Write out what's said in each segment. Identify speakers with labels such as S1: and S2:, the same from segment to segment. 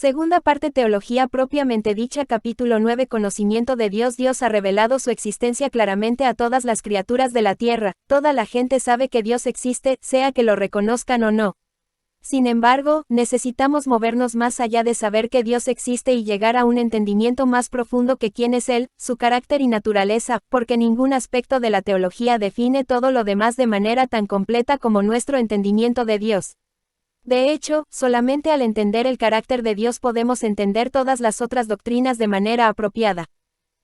S1: Segunda parte Teología propiamente dicha capítulo 9 Conocimiento de Dios. Dios ha revelado su existencia claramente a todas las criaturas de la tierra, toda la gente sabe que Dios existe, sea que lo reconozcan o no. Sin embargo, necesitamos movernos más allá de saber que Dios existe y llegar a un entendimiento más profundo que quién es Él, su carácter y naturaleza, porque ningún aspecto de la teología define todo lo demás de manera tan completa como nuestro entendimiento de Dios. De hecho, solamente al entender el carácter de Dios podemos entender todas las otras doctrinas de manera apropiada.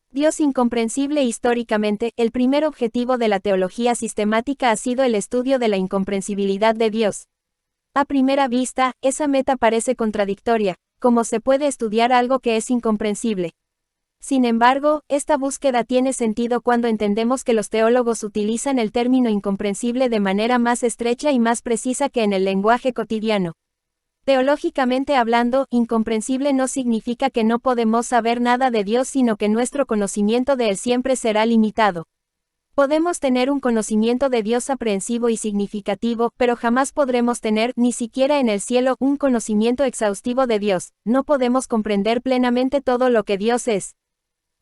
S1: Dios incomprensible históricamente, el primer objetivo de la teología sistemática ha sido el estudio de la incomprensibilidad de Dios. A primera vista, esa meta parece contradictoria, ¿cómo se puede estudiar algo que es incomprensible? Sin embargo, esta búsqueda tiene sentido cuando entendemos que los teólogos utilizan el término incomprensible de manera más estrecha y más precisa que en el lenguaje cotidiano. Teológicamente hablando, incomprensible no significa que no podemos saber nada de Dios, sino que nuestro conocimiento de Él siempre será limitado. Podemos tener un conocimiento de Dios aprehensivo y significativo, pero jamás podremos tener, ni siquiera en el cielo, un conocimiento exhaustivo de Dios. No podemos comprender plenamente todo lo que Dios es.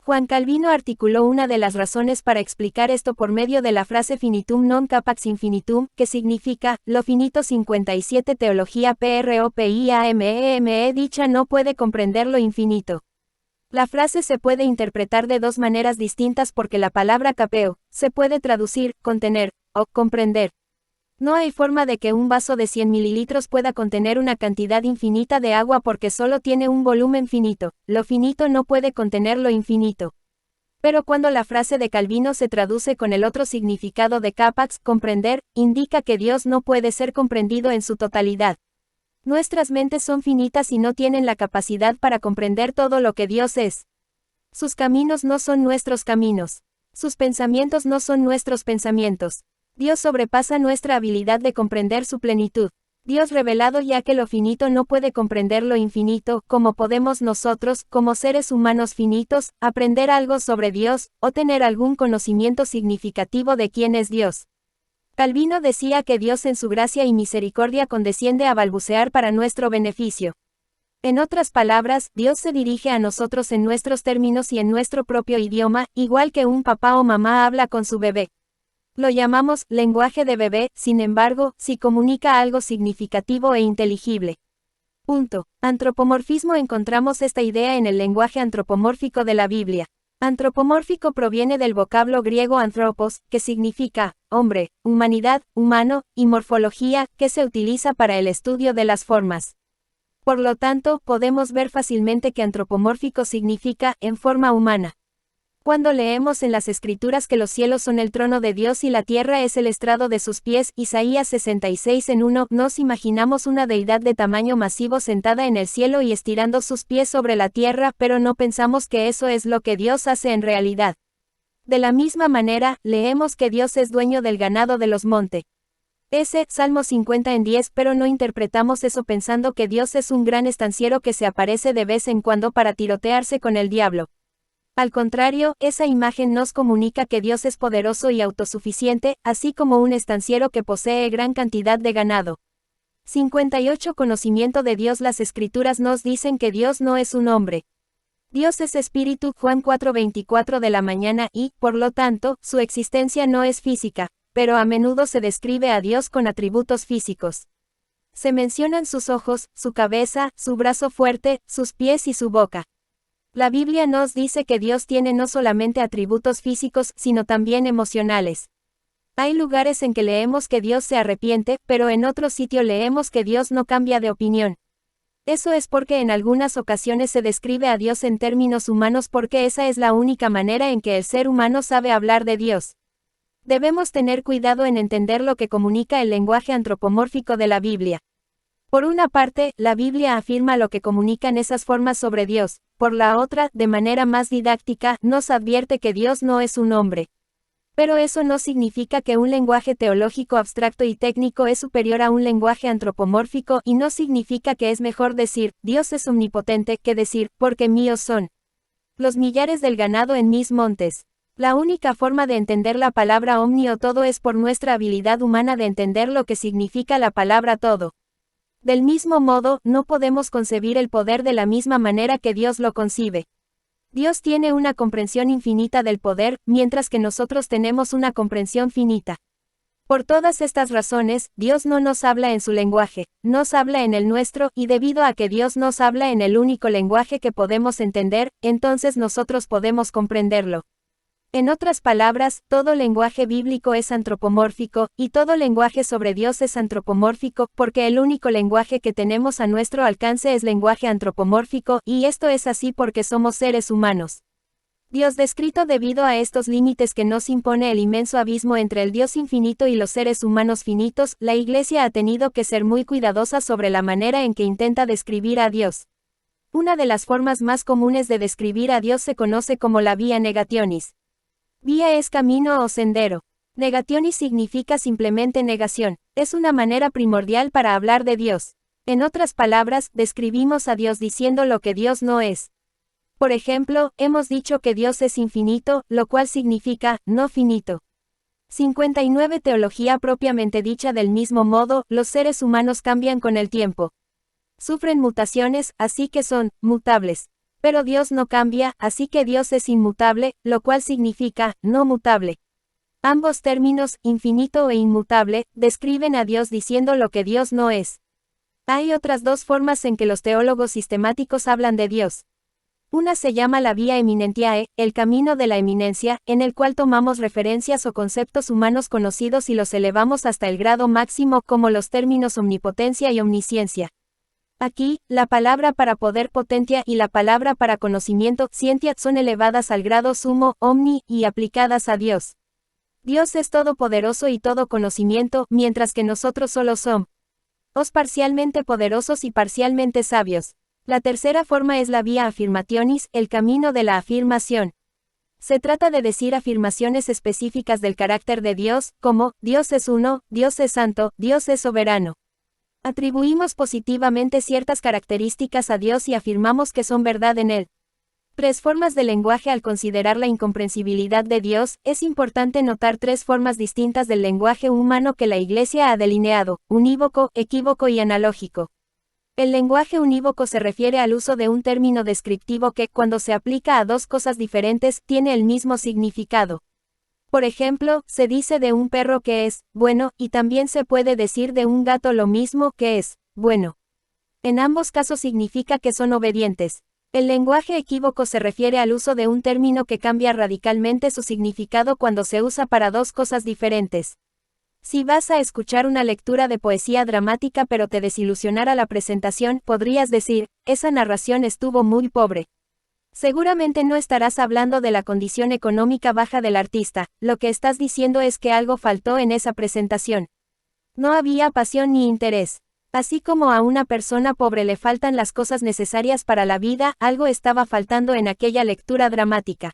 S1: Juan Calvino articuló una de las razones para explicar esto por medio de la frase finitum non capax infinitum, que significa, lo finito 57 Teología PROPIAMEME dicha no puede comprender lo infinito. La frase se puede interpretar de dos maneras distintas porque la palabra capeo se puede traducir, contener, o comprender. No hay forma de que un vaso de 100 mililitros pueda contener una cantidad infinita de agua porque solo tiene un volumen finito, lo finito no puede contener lo infinito. Pero cuando la frase de Calvino se traduce con el otro significado de capax, comprender, indica que Dios no puede ser comprendido en su totalidad. Nuestras mentes son finitas y no tienen la capacidad para comprender todo lo que Dios es. Sus caminos no son nuestros caminos. Sus pensamientos no son nuestros pensamientos. Dios sobrepasa nuestra habilidad de comprender su plenitud. Dios revelado ya que lo finito no puede comprender lo infinito, ¿cómo podemos nosotros, como seres humanos finitos, aprender algo sobre Dios, o tener algún conocimiento significativo de quién es Dios? Calvino decía que Dios en su gracia y misericordia condesciende a balbucear para nuestro beneficio. En otras palabras, Dios se dirige a nosotros en nuestros términos y en nuestro propio idioma, igual que un papá o mamá habla con su bebé. Lo llamamos lenguaje de bebé, sin embargo, si comunica algo significativo e inteligible. Antropomorfismo. Encontramos esta idea en el lenguaje antropomórfico de la Biblia. Antropomórfico proviene del vocablo griego anthropos, que significa hombre, humanidad, humano, y morfología, que se utiliza para el estudio de las formas. Por lo tanto, podemos ver fácilmente que antropomórfico significa en forma humana. Cuando leemos en las Escrituras que los cielos son el trono de Dios y la tierra es el estrado de sus pies, Isaías 66:1, nos imaginamos una deidad de tamaño masivo sentada en el cielo y estirando sus pies sobre la tierra, pero no pensamos que eso es lo que Dios hace en realidad. De la misma manera, leemos que Dios es dueño del ganado de los montes. Salmo 50:10, pero no interpretamos eso pensando que Dios es un gran estanciero que se aparece de vez en cuando para tirotearse con el diablo. Al contrario, esa imagen nos comunica que Dios es poderoso y autosuficiente, así como un estanciero que posee gran cantidad de ganado. 58 Conocimiento de Dios. Las Escrituras nos dicen que Dios no es un hombre. Dios es espíritu, Juan 4:24 de la mañana y, por lo tanto, su existencia no es física, pero a menudo se describe a Dios con atributos físicos. Se mencionan sus ojos, su cabeza, su brazo fuerte, sus pies y su boca. La Biblia nos dice que Dios tiene no solamente atributos físicos, sino también emocionales. Hay lugares en que leemos que Dios se arrepiente, pero en otro sitio leemos que Dios no cambia de opinión. Eso es porque en algunas ocasiones se describe a Dios en términos humanos porque esa es la única manera en que el ser humano sabe hablar de Dios. Debemos tener cuidado en entender lo que comunica el lenguaje antropomórfico de la Biblia. Por una parte, la Biblia afirma lo que comunican esas formas sobre Dios, por la otra, de manera más didáctica, nos advierte que Dios no es un hombre. Pero eso no significa que un lenguaje teológico abstracto y técnico es superior a un lenguaje antropomórfico y no significa que es mejor decir, Dios es omnipotente, que decir, porque míos son los millares del ganado en mis montes. La única forma de entender la palabra omni o todo es por nuestra habilidad humana de entender lo que significa la palabra todo. Del mismo modo, no podemos concebir el poder de la misma manera que Dios lo concibe. Dios tiene una comprensión infinita del poder, mientras que nosotros tenemos una comprensión finita. Por todas estas razones, Dios no nos habla en su lenguaje, nos habla en el nuestro, y debido a que Dios nos habla en el único lenguaje que podemos entender, entonces nosotros podemos comprenderlo. En otras palabras, todo lenguaje bíblico es antropomórfico, y todo lenguaje sobre Dios es antropomórfico, porque el único lenguaje que tenemos a nuestro alcance es lenguaje antropomórfico, y esto es así porque somos seres humanos. Dios descrito debido a estos límites que nos impone el inmenso abismo entre el Dios infinito y los seres humanos finitos, la Iglesia ha tenido que ser muy cuidadosa sobre la manera en que intenta describir a Dios. Una de las formas más comunes de describir a Dios se conoce como la vía negationis. Vía es camino o sendero. Negationis significa simplemente negación. Es una manera primordial para hablar de Dios. En otras palabras, describimos a Dios diciendo lo que Dios no es. Por ejemplo, hemos dicho que Dios es infinito, lo cual significa, no finito. 59 Teología propiamente dicha. Del mismo modo, los seres humanos cambian con el tiempo. Sufren mutaciones, así que son, mutables. Pero Dios no cambia, así que Dios es inmutable, lo cual significa, no mutable. Ambos términos, infinito e inmutable, describen a Dios diciendo lo que Dios no es. Hay otras dos formas en que los teólogos sistemáticos hablan de Dios. Una se llama la vía eminentiae, el camino de la eminencia, en el cual tomamos referencias o conceptos humanos conocidos y los elevamos hasta el grado máximo, como los términos omnipotencia y omnisciencia. Aquí, la palabra para poder potentia y la palabra para conocimiento scientia son elevadas al grado sumo, omni, y aplicadas a Dios. Dios es todopoderoso y todo conocimiento, mientras que nosotros solo somos parcialmente poderosos y parcialmente sabios. La tercera forma es la vía affirmationis, el camino de la afirmación. Se trata de decir afirmaciones específicas del carácter de Dios, como, Dios es uno, Dios es santo, Dios es soberano. Atribuimos positivamente ciertas características a Dios y afirmamos que son verdad en Él. Tres formas de lenguaje. Al considerar la incomprensibilidad de Dios, es importante notar tres formas distintas del lenguaje humano que la Iglesia ha delineado: unívoco, equívoco y analógico. El lenguaje unívoco se refiere al uso de un término descriptivo que, cuando se aplica a dos cosas diferentes, tiene el mismo significado. Por ejemplo, se dice de un perro que es bueno, y también se puede decir de un gato lo mismo, que es bueno. En ambos casos significa que son obedientes. El lenguaje equívoco se refiere al uso de un término que cambia radicalmente su significado cuando se usa para dos cosas diferentes. Si vas a escuchar una lectura de poesía dramática pero te desilusionara la presentación, podrías decir, esa narración estuvo muy pobre. Seguramente no estarás hablando de la condición económica baja del artista, lo que estás diciendo es que algo faltó en esa presentación. No había pasión ni interés. Así como a una persona pobre le faltan las cosas necesarias para la vida, algo estaba faltando en aquella lectura dramática.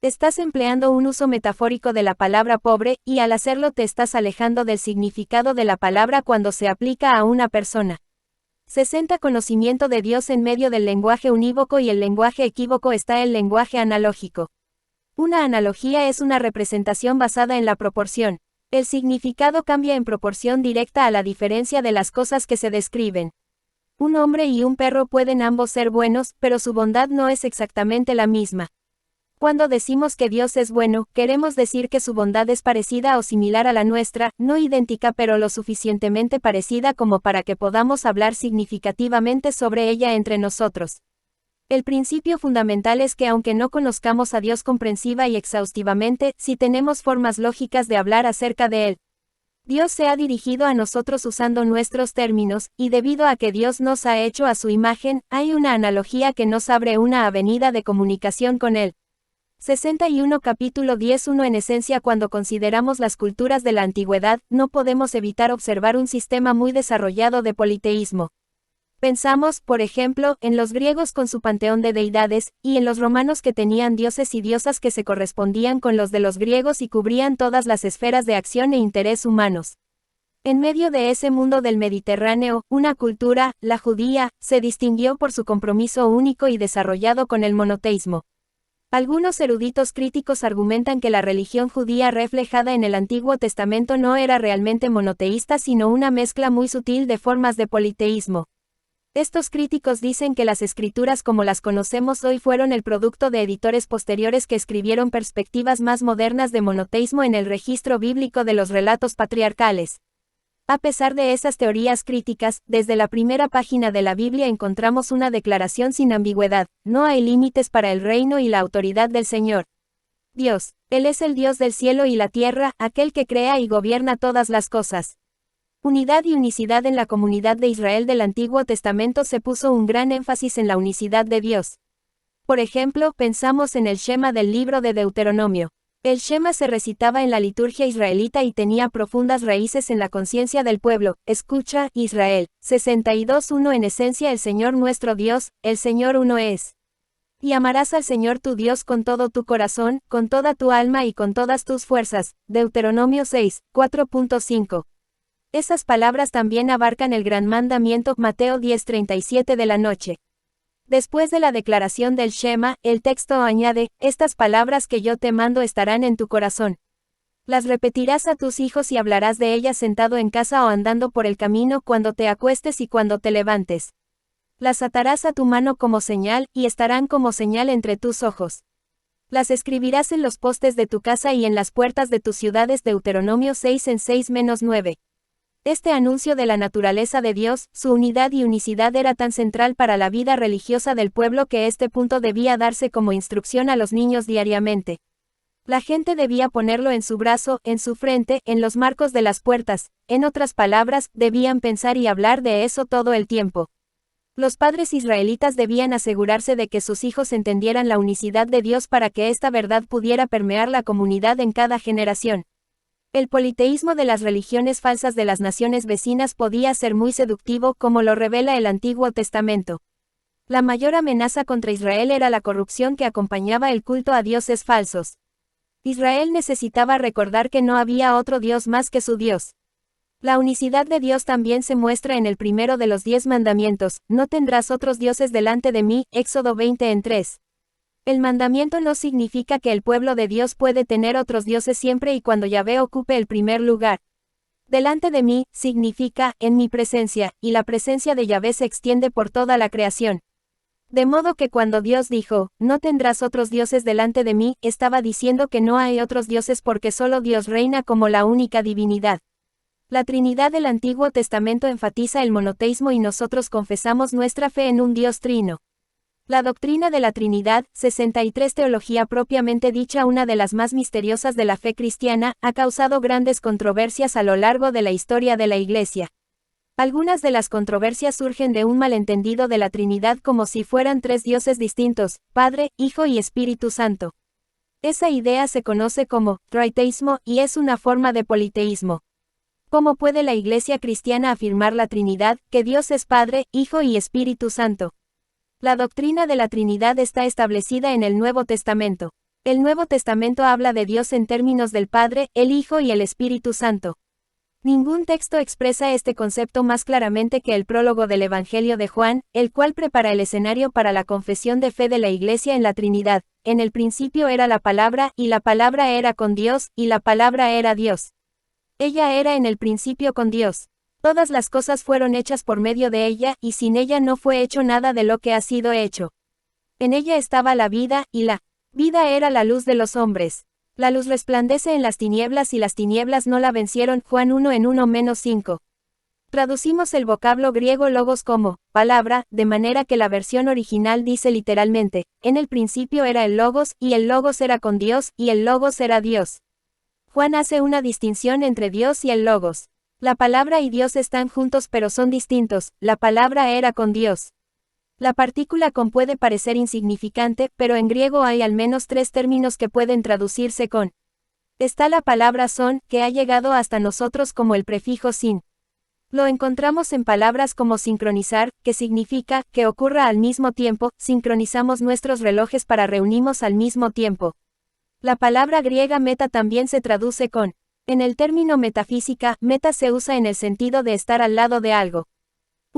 S1: Estás empleando un uso metafórico de la palabra pobre, y al hacerlo te estás alejando del significado de la palabra cuando se aplica a una persona. 60 Conocimiento de Dios. En medio del lenguaje unívoco y el lenguaje equívoco está el lenguaje analógico. Una analogía es una representación basada en la proporción. El significado cambia en proporción directa a la diferencia de las cosas que se describen. Un hombre y un perro pueden ambos ser buenos, pero su bondad no es exactamente la misma. Cuando decimos que Dios es bueno, queremos decir que su bondad es parecida o similar a la nuestra, no idéntica pero lo suficientemente parecida como para que podamos hablar significativamente sobre ella entre nosotros. El principio fundamental es que aunque no conozcamos a Dios comprensiva y exhaustivamente, sí tenemos formas lógicas de hablar acerca de Él. Dios se ha dirigido a nosotros usando nuestros términos, y debido a que Dios nos ha hecho a su imagen, hay una analogía que nos abre una avenida de comunicación con Él. 61 Capítulo 10:1 En esencia, cuando consideramos las culturas de la antigüedad, no podemos evitar observar un sistema muy desarrollado de politeísmo. Pensamos, por ejemplo, en los griegos con su panteón de deidades, y en los romanos que tenían dioses y diosas que se correspondían con los de los griegos y cubrían todas las esferas de acción e interés humanos. En medio de ese mundo del Mediterráneo, una cultura, la judía, se distinguió por su compromiso único y desarrollado con el monoteísmo. Algunos eruditos críticos argumentan que la religión judía reflejada en el Antiguo Testamento no era realmente monoteísta sino una mezcla muy sutil de formas de politeísmo. Estos críticos dicen que las escrituras como las conocemos hoy fueron el producto de editores posteriores que escribieron perspectivas más modernas de monoteísmo en el registro bíblico de los relatos patriarcales. A pesar de esas teorías críticas, desde la primera página de la Biblia encontramos una declaración sin ambigüedad: no hay límites para el reino y la autoridad del Señor Dios. Él es el Dios del cielo y la tierra, aquel que crea y gobierna todas las cosas. Unidad y unicidad. En la comunidad de Israel del Antiguo Testamento se puso un gran énfasis en la unicidad de Dios. Por ejemplo, pensamos en el Shema del libro de Deuteronomio. El Shema se recitaba en la liturgia israelita y tenía profundas raíces en la conciencia del pueblo. Escucha, Israel. 62:1. En esencia, el Señor nuestro Dios, el Señor uno es. Y amarás al Señor tu Dios con todo tu corazón, con toda tu alma y con todas tus fuerzas. Deuteronomio 6, 4.5. Esas palabras también abarcan el gran mandamiento, Mateo 10:37 de la noche. Después de la declaración del Shema, el texto añade: estas palabras que yo te mando estarán en tu corazón. Las repetirás a tus hijos y hablarás de ellas sentado en casa o andando por el camino, cuando te acuestes y cuando te levantes. Las atarás a tu mano como señal, y estarán como señal entre tus ojos. Las escribirás en los postes de tu casa y en las puertas de tus ciudades. Deuteronomio 6 en 6-9. Este anuncio de la naturaleza de Dios, su unidad y unicidad era tan central para la vida religiosa del pueblo que este punto debía darse como instrucción a los niños diariamente. La gente debía ponerlo en su brazo, en su frente, en los marcos de las puertas. En otras palabras, debían pensar y hablar de eso todo el tiempo. Los padres israelitas debían asegurarse de que sus hijos entendieran la unicidad de Dios para que esta verdad pudiera permear la comunidad en cada generación. El politeísmo de las religiones falsas de las naciones vecinas podía ser muy seductivo, como lo revela el Antiguo Testamento. La mayor amenaza contra Israel era la corrupción que acompañaba el culto a dioses falsos. Israel necesitaba recordar que no había otro Dios más que su Dios. La unicidad de Dios también se muestra en el primero de los 10 mandamientos: no tendrás otros dioses delante de mí, Éxodo 20:3. El mandamiento no significa que el pueblo de Dios puede tener otros dioses siempre y cuando Yahvé ocupe el primer lugar. Delante de mí, significa, en mi presencia, y la presencia de Yahvé se extiende por toda la creación. De modo que cuando Dios dijo, no tendrás otros dioses delante de mí, estaba diciendo que no hay otros dioses porque solo Dios reina como la única divinidad. La Trinidad del Antiguo Testamento enfatiza el monoteísmo y nosotros confesamos nuestra fe en un Dios trino. La doctrina de la Trinidad, 63. Teología propiamente dicha, una de las más misteriosas de la fe cristiana, ha causado grandes controversias a lo largo de la historia de la Iglesia. Algunas de las controversias surgen de un malentendido de la Trinidad como si fueran 3 dioses distintos: Padre, Hijo y Espíritu Santo. Esa idea se conoce como triteísmo y es una forma de politeísmo. ¿Cómo puede la Iglesia cristiana afirmar la Trinidad, que Dios es Padre, Hijo y Espíritu Santo? La doctrina de la Trinidad está establecida en el Nuevo Testamento. El Nuevo Testamento habla de Dios en términos del Padre, el Hijo y el Espíritu Santo. Ningún texto expresa este concepto más claramente que el prólogo del Evangelio de Juan, el cual prepara el escenario para la confesión de fe de la Iglesia en la Trinidad. En el principio era la palabra, y la palabra era con Dios, y la palabra era Dios. Ella era en el principio con Dios. Todas las cosas fueron hechas por medio de ella, y sin ella no fue hecho nada de lo que ha sido hecho. En ella estaba la vida, y la vida era la luz de los hombres. La luz resplandece en las tinieblas y las tinieblas no la vencieron. Juan 1 en 1-5. Traducimos el vocablo griego logos como palabra, de manera que la versión original dice literalmente: en el principio era el logos, y el logos era con Dios, y el logos era Dios. Juan hace una distinción entre Dios y el logos. La palabra y Dios están juntos pero son distintos. La palabra era con Dios. La partícula con puede parecer insignificante, pero en griego hay al menos 3 términos que pueden traducirse con. Está la palabra son, que ha llegado hasta nosotros como el prefijo sin. Lo encontramos en palabras como sincronizar, que significa que ocurra al mismo tiempo. Sincronizamos nuestros relojes para reunimos al mismo tiempo. La palabra griega meta también se traduce con. En el término metafísica, meta se usa en el sentido de estar al lado de algo.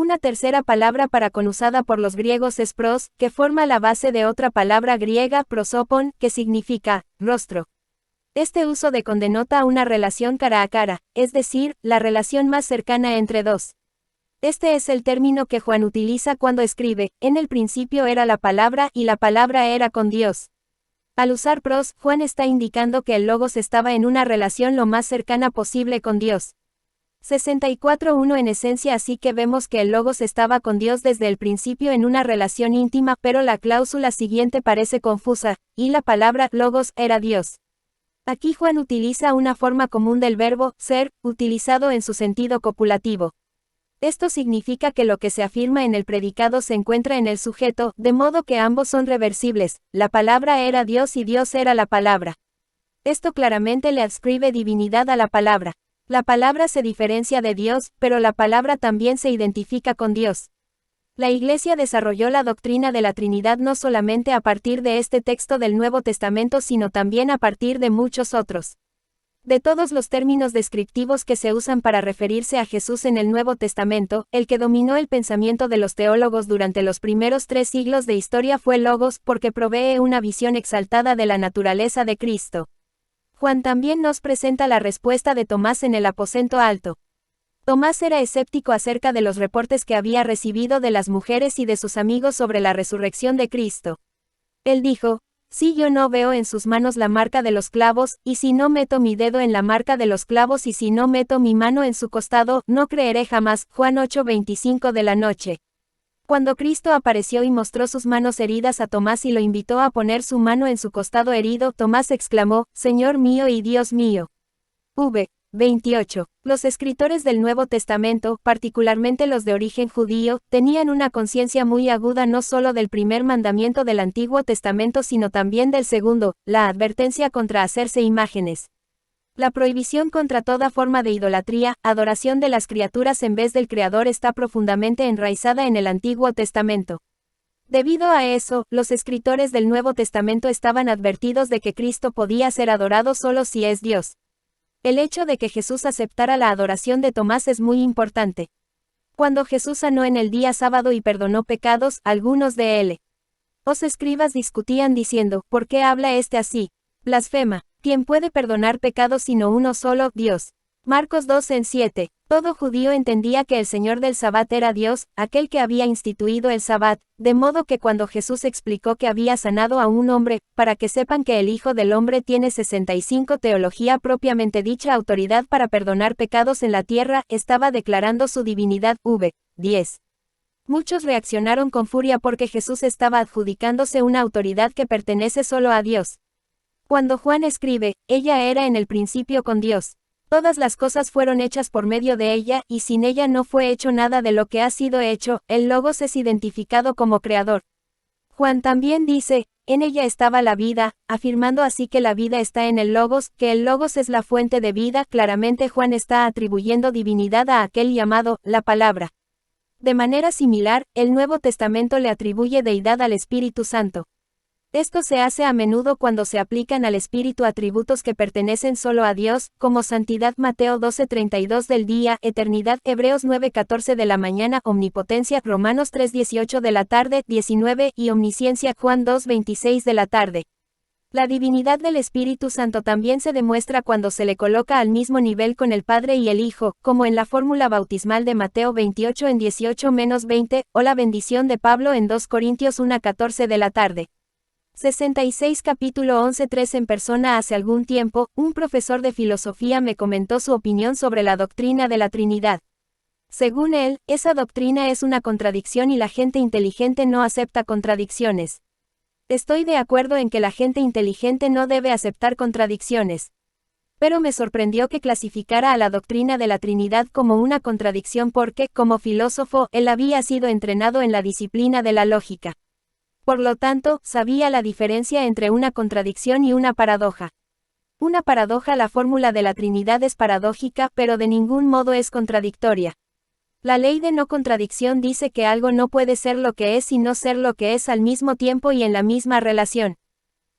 S1: Una tercera palabra para con usada por los griegos es pros, que forma la base de otra palabra griega prosopon, que significa rostro. Este uso de con denota una relación cara a cara, es decir, la relación más cercana entre dos. Este es el término que Juan utiliza cuando escribe, en el principio era la palabra y la palabra era con Dios. Al usar pros, Juan está indicando que el Logos estaba en una relación lo más cercana posible con Dios. 64:1 en esencia, así que vemos que el Logos estaba con Dios desde el principio en una relación íntima, pero la cláusula siguiente parece confusa, y la palabra Logos era Dios. Aquí Juan utiliza una forma común del verbo ser, utilizado en su sentido copulativo. Esto significa que lo que se afirma en el predicado se encuentra en el sujeto, de modo que ambos son reversibles, la palabra era Dios y Dios era la palabra. Esto claramente le adscribe divinidad a la palabra. La palabra se diferencia de Dios, pero la palabra también se identifica con Dios. La Iglesia desarrolló la doctrina de la Trinidad no solamente a partir de este texto del Nuevo Testamento, sino también a partir de muchos otros. De todos los términos descriptivos que se usan para referirse a Jesús en el Nuevo Testamento, el que dominó el pensamiento de los teólogos durante los primeros 3 siglos de historia fue Logos, porque provee una visión exaltada de la naturaleza de Cristo. Juan también nos presenta la respuesta de Tomás en el aposento alto. Tomás era escéptico acerca de los reportes que había recibido de las mujeres y de sus amigos sobre la resurrección de Cristo. Él dijo, si yo no veo en sus manos la marca de los clavos, y si no meto mi dedo en la marca de los clavos y si no meto mi mano en su costado, no creeré jamás. Juan 8:25 de la noche. Cuando Cristo apareció y mostró sus manos heridas a Tomás y lo invitó a poner su mano en su costado herido, Tomás exclamó, Señor mío y Dios mío. 28. Los escritores del Nuevo Testamento, particularmente los de origen judío, tenían una conciencia muy aguda no solo del primer mandamiento del Antiguo Testamento sino también del segundo, la advertencia contra hacerse imágenes. La prohibición contra toda forma de idolatría, adoración de las criaturas en vez del Creador está profundamente enraizada en el Antiguo Testamento. Debido a eso, los escritores del Nuevo Testamento estaban advertidos de que Cristo podía ser adorado solo si es Dios. El hecho de que Jesús aceptara la adoración de Tomás es muy importante. Cuando Jesús sanó en el día sábado y perdonó pecados, algunos de los escribas discutían diciendo, ¿por qué habla este así? Blasfema. ¿Quién puede perdonar pecados sino uno solo, Dios? Marcos 2:7. Todo judío entendía que el Señor del Sabbat era Dios, aquel que había instituido el Sabbat, de modo que cuando Jesús explicó que había sanado a un hombre, para que sepan que el Hijo del Hombre tiene 65 teología propiamente dicha autoridad para perdonar pecados en la tierra, estaba declarando su divinidad. 10. Muchos reaccionaron con furia porque Jesús estaba adjudicándose una autoridad que pertenece solo a Dios. Cuando Juan escribe, ella era en el principio con Dios. Todas las cosas fueron hechas por medio de ella, y sin ella no fue hecho nada de lo que ha sido hecho. El Logos es identificado como creador. Juan también dice, en ella estaba la vida, afirmando así que la vida está en el Logos, que el Logos es la fuente de vida. Claramente Juan está atribuyendo divinidad a aquel llamado, la palabra. De manera similar, el Nuevo Testamento le atribuye deidad al Espíritu Santo. Esto se hace a menudo cuando se aplican al Espíritu atributos que pertenecen solo a Dios, como santidad Mateo 12:32 del día, eternidad Hebreos 9:14 de la mañana, omnipotencia Romanos 3:18 de la tarde, 19 y omnisciencia Juan 2:26 de la tarde. La divinidad del Espíritu Santo también se demuestra cuando se le coloca al mismo nivel con el Padre y el Hijo, como en la fórmula bautismal de Mateo 28 en 18-20, o la bendición de Pablo en 2 Corintios 1:14 de la tarde. 66 capítulo 11:3 En persona hace algún tiempo, un profesor de filosofía me comentó su opinión sobre la doctrina de la Trinidad. Según él, esa doctrina es una contradicción y la gente inteligente no acepta contradicciones. Estoy de acuerdo en que la gente inteligente no debe aceptar contradicciones. Pero me sorprendió que clasificara a la doctrina de la Trinidad como una contradicción porque, como filósofo, él había sido entrenado en la disciplina de la lógica. Por lo tanto, sabía la diferencia entre una contradicción y una paradoja. Una paradoja, la fórmula de la Trinidad es paradójica, pero de ningún modo es contradictoria. La ley de no contradicción dice que algo no puede ser lo que es y no ser lo que es al mismo tiempo y en la misma relación.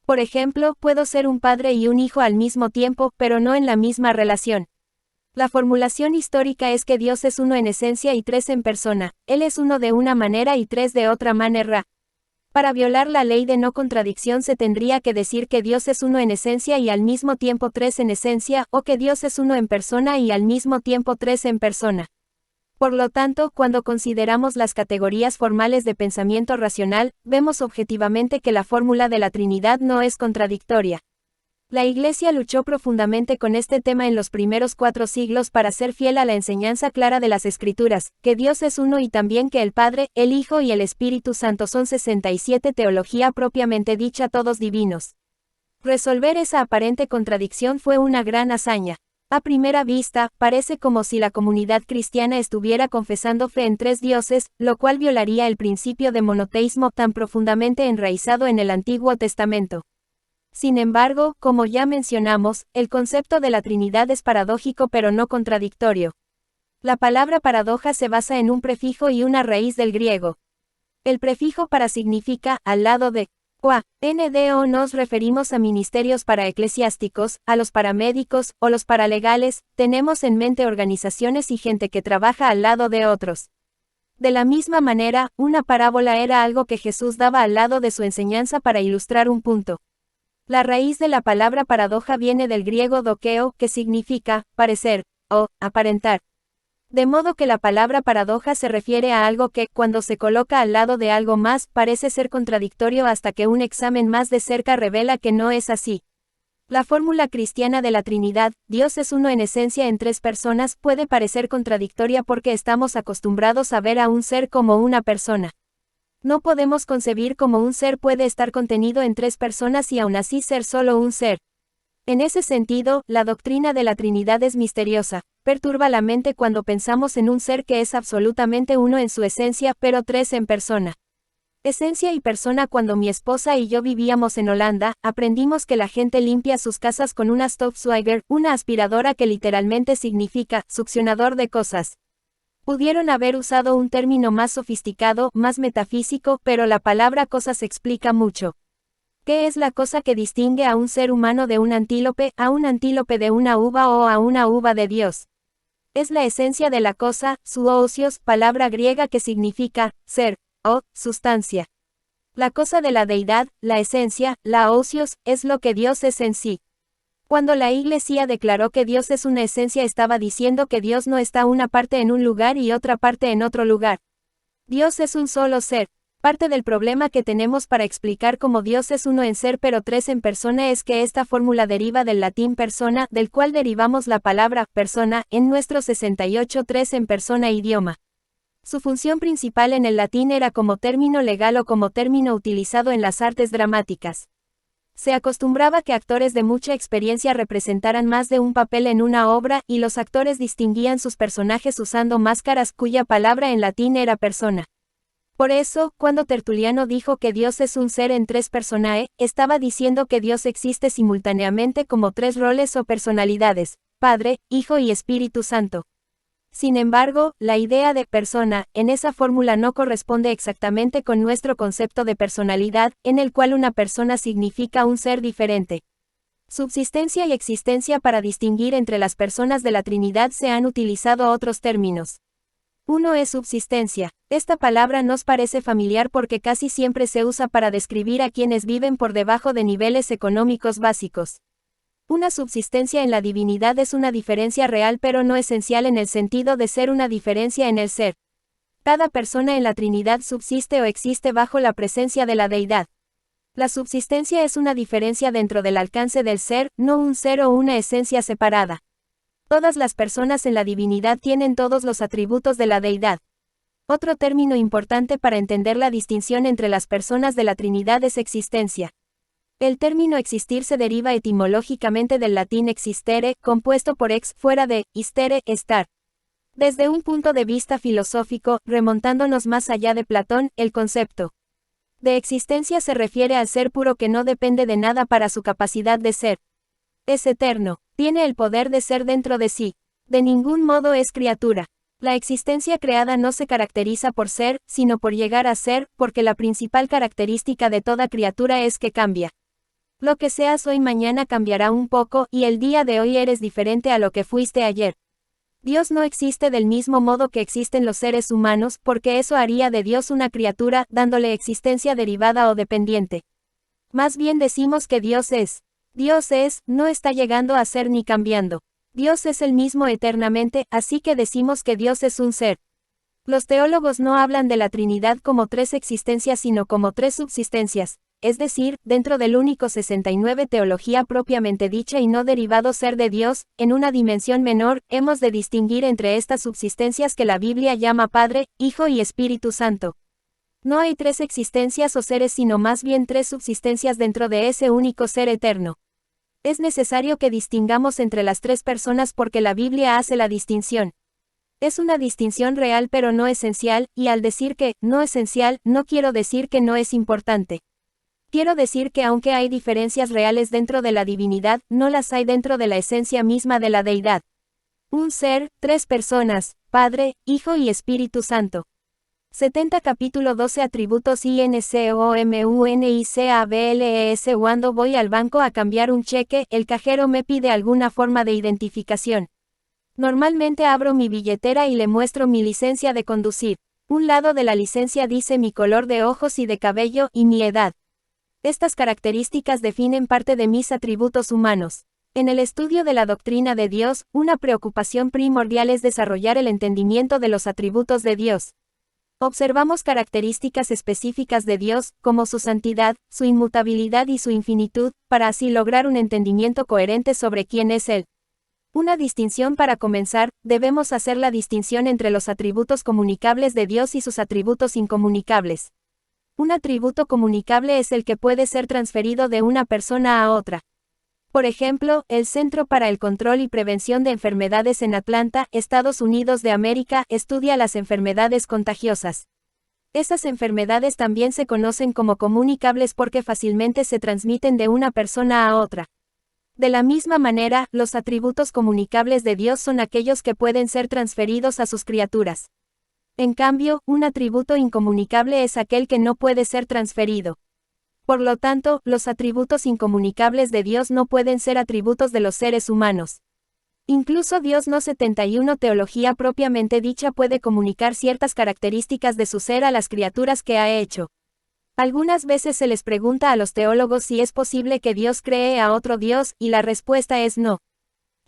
S1: Por ejemplo, puedo ser un padre y un hijo al mismo tiempo, pero no en la misma relación. La formulación histórica es que Dios es uno en esencia y tres en persona, Él es uno de una manera y tres de otra manera. Para violar la ley de no contradicción se tendría que decir que Dios es uno en esencia y al mismo tiempo tres en esencia, o que Dios es uno en persona y al mismo tiempo tres en persona. Por lo tanto, cuando consideramos las categorías formales de pensamiento racional, vemos objetivamente que la fórmula de la Trinidad no es contradictoria. La Iglesia luchó profundamente con este tema en los primeros 4 siglos para ser fiel a la enseñanza clara de las Escrituras, que Dios es uno y también que el Padre, el Hijo y el Espíritu Santo son 67 teología propiamente dicha todos divinos. Resolver esa aparente contradicción fue una gran hazaña. A primera vista, parece como si la comunidad cristiana estuviera confesando fe en 3 dioses, lo cual violaría el principio de monoteísmo tan profundamente enraizado en el Antiguo Testamento. Sin embargo, como ya mencionamos, el concepto de la Trinidad es paradójico pero no contradictorio. La palabra paradoja se basa en un prefijo y una raíz del griego. El prefijo para significa, al lado de, qua, ndo nos referimos a ministerios paraeclesiásticos, a los paramédicos, o los paralegales, tenemos en mente organizaciones y gente que trabaja al lado de otros. De la misma manera, una parábola era algo que Jesús daba al lado de su enseñanza para ilustrar un punto. La raíz de la palabra paradoja viene del griego dokeo, que significa, parecer, o, aparentar. De modo que la palabra paradoja se refiere a algo que, cuando se coloca al lado de algo más, parece ser contradictorio hasta que un examen más de cerca revela que no es así. La fórmula cristiana de la Trinidad, Dios es uno en esencia en 3 personas, puede parecer contradictoria porque estamos acostumbrados a ver a un ser como una persona. No podemos concebir cómo un ser puede estar contenido en 3 personas y aún así ser solo un ser. En ese sentido, la doctrina de la Trinidad es misteriosa, perturba la mente cuando pensamos en un ser que es absolutamente uno en su esencia, pero 3 en persona. Esencia y persona. Cuando mi esposa y yo vivíamos en Holanda, aprendimos que la gente limpia sus casas con una stofzuiger, una aspiradora que literalmente significa succionador de cosas. Pudieron haber usado un término más sofisticado, más metafísico, pero la palabra cosas explica mucho. ¿Qué es la cosa que distingue a un ser humano de un antílope, a un antílope de una uva o a una uva de Dios? Es la esencia de la cosa, su ousios, palabra griega que significa ser, o sustancia. La cosa de la deidad, la esencia, la ousios, es lo que Dios es en sí. Cuando la Iglesia declaró que Dios es una esencia, estaba diciendo que Dios no está una parte en un lugar y otra parte en otro lugar. Dios es un solo ser. Parte del problema que tenemos para explicar cómo Dios es uno en ser pero 3 en persona es que esta fórmula deriva del latín persona, del cual derivamos la palabra persona, en nuestro 68 3 en persona idioma. Su función principal en el latín era como término legal o como término utilizado en las artes dramáticas. Se acostumbraba que actores de mucha experiencia representaran más de un papel en una obra, y los actores distinguían sus personajes usando máscaras cuya palabra en latín era persona. Por eso, cuando Tertuliano dijo que Dios es un ser en 3 personae, estaba diciendo que Dios existe simultáneamente como 3 roles o personalidades, Padre, Hijo y Espíritu Santo. Sin embargo, la idea de persona, en esa fórmula no corresponde exactamente con nuestro concepto de personalidad, en el cual una persona significa un ser diferente. Subsistencia y existencia. Para distinguir entre las personas de la Trinidad se han utilizado otros términos. Uno es subsistencia. Esta palabra nos parece familiar porque casi siempre se usa para describir a quienes viven por debajo de niveles económicos básicos. Una subsistencia en la divinidad es una diferencia real pero no esencial en el sentido de ser una diferencia en el ser. Cada persona en la Trinidad subsiste o existe bajo la presencia de la deidad. La subsistencia es una diferencia dentro del alcance del ser, no un ser o una esencia separada. Todas las personas en la divinidad tienen todos los atributos de la deidad. Otro término importante para entender la distinción entre las personas de la Trinidad es existencia. El término existir se deriva etimológicamente del latín existere, compuesto por ex, fuera de, istere, estar. Desde un punto de vista filosófico, remontándonos más allá de Platón, el concepto de existencia se refiere al ser puro que no depende de nada para su capacidad de ser. Es eterno, tiene el poder de ser dentro de sí. De ningún modo es criatura. La existencia creada no se caracteriza por ser, sino por llegar a ser, porque la principal característica de toda criatura es que cambia. Lo que seas hoy mañana cambiará un poco, y el día de hoy eres diferente a lo que fuiste ayer. Dios no existe del mismo modo que existen los seres humanos, porque eso haría de Dios una criatura, dándole existencia derivada o dependiente. Más bien decimos que Dios es. Dios es, no está llegando a ser ni cambiando. Dios es el mismo eternamente, así que decimos que Dios es un ser. Los teólogos no hablan de la Trinidad como tres existencias sino como tres subsistencias, es decir, dentro del único 69 teología propiamente dicha y no derivado ser de Dios, en una dimensión menor, hemos de distinguir entre estas subsistencias que la Biblia llama Padre, Hijo y Espíritu Santo. No hay tres existencias o seres sino más bien tres subsistencias dentro de ese único ser eterno. Es necesario que distingamos entre las tres personas porque la Biblia hace la distinción. Es una distinción real pero no esencial, y al decir que, no esencial, no quiero decir que no es importante. Quiero decir que aunque hay diferencias reales dentro de la divinidad, no las hay dentro de la esencia misma de la deidad. Un ser, tres personas, Padre, Hijo y Espíritu Santo. 70 capítulo 12 Atributos INCOMUNICABLES. Cuando voy al banco a cambiar un cheque, el cajero me pide alguna forma de identificación. Normalmente abro mi billetera y le muestro mi licencia de conducir. Un lado de la licencia dice mi color de ojos y de cabello y mi edad. Estas características definen parte de mis atributos humanos. En el estudio de la doctrina de Dios, una preocupación primordial es desarrollar el entendimiento de los atributos de Dios. Observamos características específicas de Dios, como su santidad, su inmutabilidad y su infinitud, para así lograr un entendimiento coherente sobre quién es Él. Una distinción para comenzar, debemos hacer la distinción entre los atributos comunicables de Dios y sus atributos incomunicables. Un atributo comunicable es el que puede ser transferido de una persona a otra. Por ejemplo, el Centro para el Control y Prevención de Enfermedades en Atlanta, Estados Unidos de América, estudia las enfermedades contagiosas. Esas enfermedades también se conocen como comunicables porque fácilmente se transmiten de una persona a otra. De la misma manera, los atributos comunicables de Dios son aquellos que pueden ser transferidos a sus criaturas. En cambio, un atributo incomunicable es aquel que no puede ser transferido. Por lo tanto, los atributos incomunicables de Dios no pueden ser atributos de los seres humanos. Incluso Dios no 71 teología propiamente dicha puede comunicar ciertas características de su ser a las criaturas que ha hecho. Algunas veces se les pregunta a los teólogos si es posible que Dios cree a otro Dios, y la respuesta es no.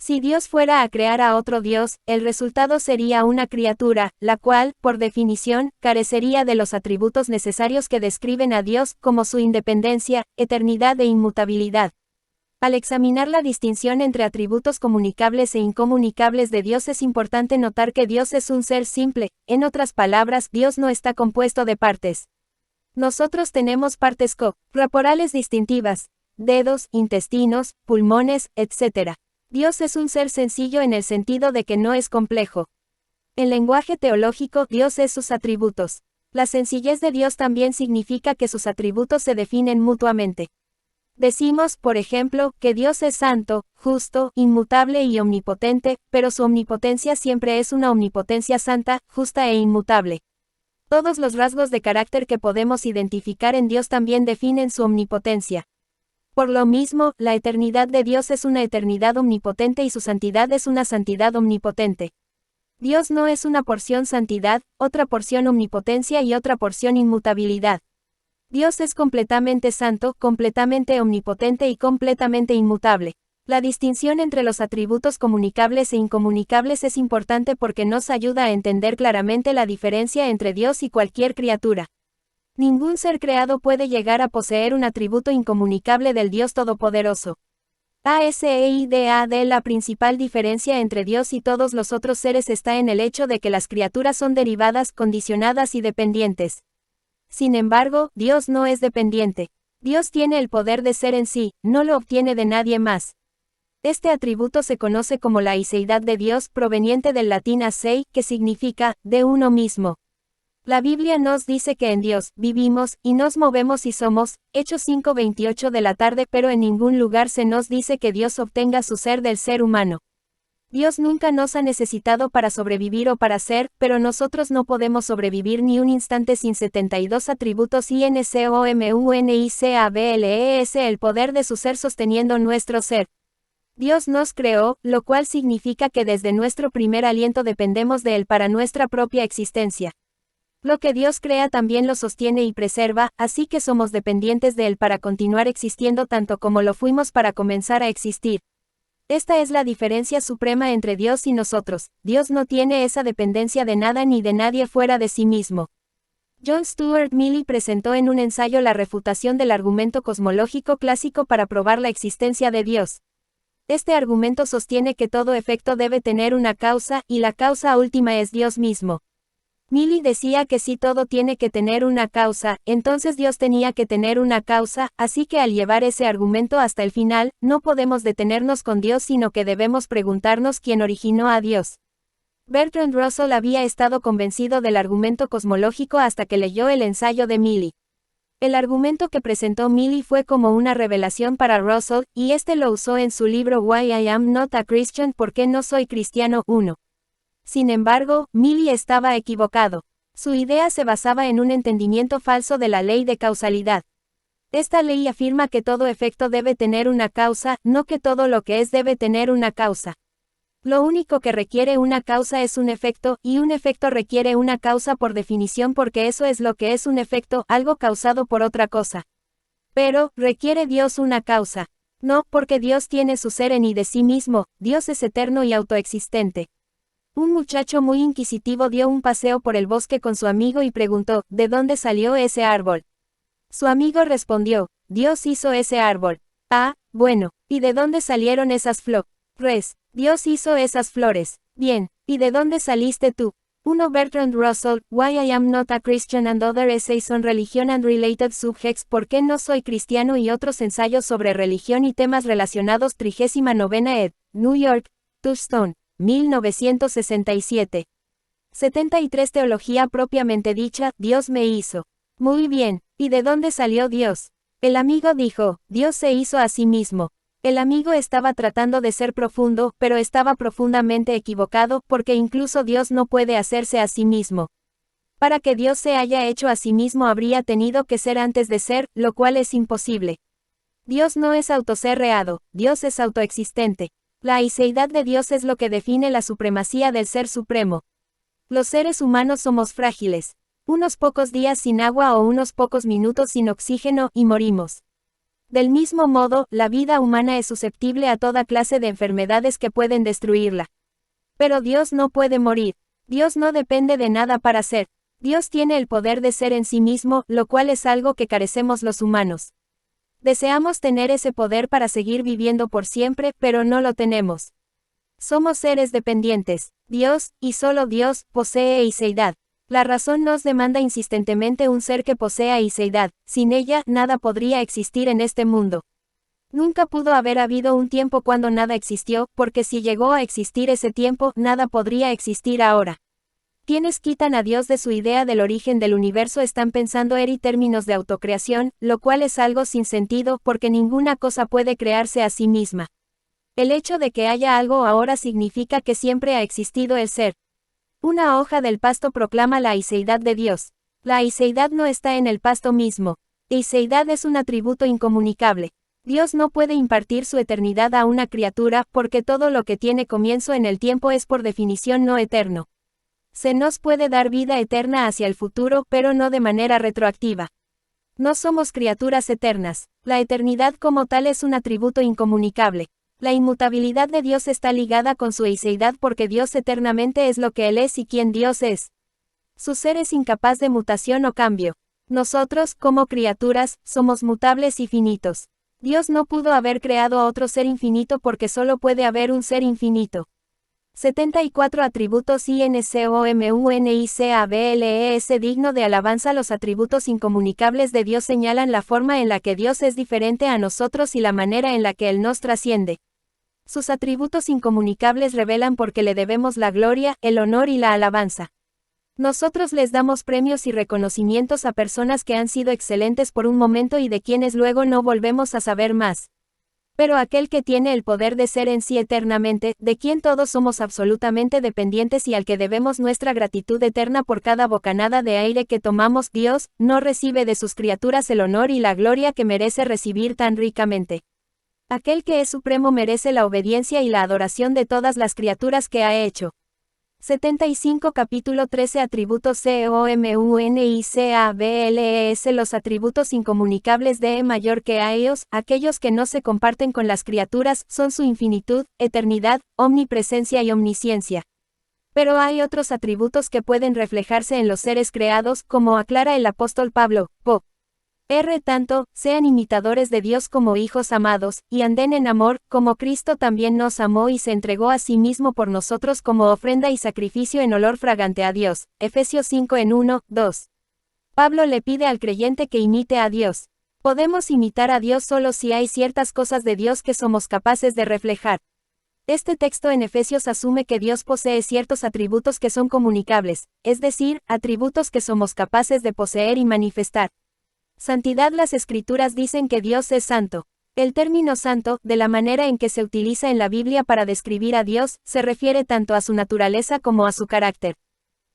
S1: Si Dios fuera a crear a otro Dios, el resultado sería una criatura, la cual, por definición, carecería de los atributos necesarios que describen a Dios, como su independencia, eternidad e inmutabilidad. Al examinar la distinción entre atributos comunicables e incomunicables de Dios es importante notar que Dios es un ser simple, en otras palabras, Dios no está compuesto de partes. Nosotros tenemos partes corporales distintivas, dedos, intestinos, pulmones, etc. Dios es un ser sencillo en el sentido de que no es complejo. En lenguaje teológico, Dios es sus atributos. La sencillez de Dios también significa que sus atributos se definen mutuamente. Decimos, por ejemplo, que Dios es santo, justo, inmutable y omnipotente, pero su omnipotencia siempre es una omnipotencia santa, justa e inmutable. Todos los rasgos de carácter que podemos identificar en Dios también definen su omnipotencia. Por lo mismo, la eternidad de Dios es una eternidad omnipotente y su santidad es una santidad omnipotente. Dios no es una porción santidad, otra porción omnipotencia y otra porción inmutabilidad. Dios es completamente santo, completamente omnipotente y completamente inmutable. La distinción entre los atributos comunicables e incomunicables es importante porque nos ayuda a entender claramente la diferencia entre Dios y cualquier criatura. Ningún ser creado puede llegar a poseer un atributo incomunicable del Dios Todopoderoso. La principal diferencia entre Dios y todos los otros seres está en el hecho de que las criaturas son derivadas, condicionadas y dependientes. Sin embargo, Dios no es dependiente. Dios tiene el poder de ser en sí, no lo obtiene de nadie más. Este atributo se conoce como la iseidad de Dios, proveniente del latín asei, que significa, de uno mismo. La Biblia nos dice que en Dios vivimos, y nos movemos y somos, Hechos 5:28 de la tarde, pero en ningún lugar se nos dice que Dios obtenga su ser del ser humano. Dios nunca nos ha necesitado para sobrevivir o para ser, pero nosotros no podemos sobrevivir ni un instante sin 72 atributos INCOMUNICABLES, el poder de su ser sosteniendo nuestro ser. Dios nos creó, lo cual significa que desde nuestro primer aliento dependemos de Él para nuestra propia existencia. Lo que Dios crea también lo sostiene y preserva, así que somos dependientes de Él para continuar existiendo tanto como lo fuimos para comenzar a existir. Esta es la diferencia suprema entre Dios y nosotros. Dios no tiene esa dependencia de nada ni de nadie fuera de sí mismo. John Stuart Mill presentó en un ensayo la refutación del argumento cosmológico clásico para probar la existencia de Dios. Este argumento sostiene que todo efecto debe tener una causa, y la causa última es Dios mismo. Mill decía que si todo tiene que tener una causa, entonces Dios tenía que tener una causa, así que al llevar ese argumento hasta el final, no podemos detenernos con Dios sino que debemos preguntarnos quién originó a Dios. Bertrand Russell había estado convencido del argumento cosmológico hasta que leyó el ensayo de Mill. El argumento que presentó Mill fue como una revelación para Russell, y este lo usó en su libro Why I Am Not a Christian, ¿Por qué no soy cristiano? 1. Sin embargo, Mill estaba equivocado. Su idea se basaba en un entendimiento falso de la ley de causalidad. Esta ley afirma que todo efecto debe tener una causa, no que todo lo que es debe tener una causa. Lo único que requiere una causa es un efecto, y un efecto requiere una causa por definición porque eso es lo que es un efecto, algo causado por otra cosa. Pero, ¿requiere Dios una causa? No, porque Dios tiene su ser en y de sí mismo, Dios es eterno y autoexistente. Un muchacho muy inquisitivo dio un paseo por el bosque con su amigo y preguntó, ¿de dónde salió ese árbol? Su amigo respondió, Dios hizo ese árbol. Ah, bueno, ¿y de dónde salieron esas flores? Dios hizo esas flores. Bien, ¿y de dónde saliste tú? 1. Bertrand Russell, Why I Am Not a Christian and Other Essays on Religion and Related Subjects, ¿Por qué no soy cristiano? Y otros ensayos sobre religión y temas relacionados. 39ª ed. New York, Touchstone, 1967. 73. Teología propiamente dicha, Dios me hizo. Muy bien, ¿y de dónde salió Dios? El amigo dijo, Dios se hizo a sí mismo. El amigo estaba tratando de ser profundo, pero estaba profundamente equivocado, porque incluso Dios no puede hacerse a sí mismo. Para que Dios se haya hecho a sí mismo habría tenido que ser antes de ser, lo cual es imposible. Dios no es autoserreado, Dios es autoexistente. La aiseidad de Dios es lo que define la supremacía del Ser Supremo. Los seres humanos somos frágiles. Unos pocos días sin agua o unos pocos minutos sin oxígeno, y morimos. Del mismo modo, la vida humana es susceptible a toda clase de enfermedades que pueden destruirla. Pero Dios no puede morir. Dios no depende de nada para ser. Dios tiene el poder de ser en sí mismo, lo cual es algo que carecemos los humanos. Deseamos tener ese poder para seguir viviendo por siempre, pero no lo tenemos. Somos seres dependientes. Dios, y solo Dios, posee eiseidad. La razón nos demanda insistentemente un ser que posea eiseidad. Sin ella, nada podría existir en este mundo. Nunca pudo haber habido un tiempo cuando nada existió, porque si llegó a existir ese tiempo, nada podría existir ahora. Quienes quitan a Dios de su idea del origen del universo están pensando en términos de autocreación, lo cual es algo sin sentido, porque ninguna cosa puede crearse a sí misma. El hecho de que haya algo ahora significa que siempre ha existido el ser. Una hoja del pasto proclama la eiseidad de Dios. La eiseidad no está en el pasto mismo. Eiseidad es un atributo incomunicable. Dios no puede impartir su eternidad a una criatura, porque todo lo que tiene comienzo en el tiempo es por definición no eterno. Se nos puede dar vida eterna hacia el futuro, pero no de manera retroactiva. No somos criaturas eternas. La eternidad como tal es un atributo incomunicable. La inmutabilidad de Dios está ligada con su eiseidad porque Dios eternamente es lo que Él es y quien Dios es. Su ser es incapaz de mutación o cambio. Nosotros, como criaturas, somos mutables y finitos. Dios no pudo haber creado a otro ser infinito porque solo puede haber un ser infinito. 74 atributos INCOMUNICABLES digno de alabanza. Los atributos incomunicables de Dios señalan la forma en la que Dios es diferente a nosotros y la manera en la que Él nos trasciende. Sus atributos incomunicables revelan por qué le debemos la gloria, el honor y la alabanza. Nosotros les damos premios y reconocimientos a personas que han sido excelentes por un momento y de quienes luego no volvemos a saber más. Pero aquel que tiene el poder de ser en sí eternamente, de quien todos somos absolutamente dependientes y al que debemos nuestra gratitud eterna por cada bocanada de aire que tomamos, Dios, no recibe de sus criaturas el honor y la gloria que merece recibir tan ricamente. Aquel que es supremo merece la obediencia y la adoración de todas las criaturas que ha hecho. 75 Capítulo 13 Atributos COMUNICABLES Los atributos incomunicables de E mayor que a ellos, aquellos que no se comparten con las criaturas, son su infinitud, eternidad, omnipresencia y omnisciencia. Pero hay otros atributos que pueden reflejarse en los seres creados, como aclara el apóstol Pablo, tanto, sean imitadores de Dios como hijos amados, y anden en amor, como Cristo también nos amó y se entregó a sí mismo por nosotros como ofrenda y sacrificio en olor fragante a Dios. Efesios 5 en 1, 2. Pablo le pide al creyente que imite a Dios. Podemos imitar a Dios solo si hay ciertas cosas de Dios que somos capaces de reflejar. Este texto en Efesios asume que Dios posee ciertos atributos que son comunicables, es decir, atributos que somos capaces de poseer y manifestar. Santidad. Las Escrituras dicen que Dios es santo. El término santo, de la manera en que se utiliza en la Biblia para describir a Dios, se refiere tanto a su naturaleza como a su carácter.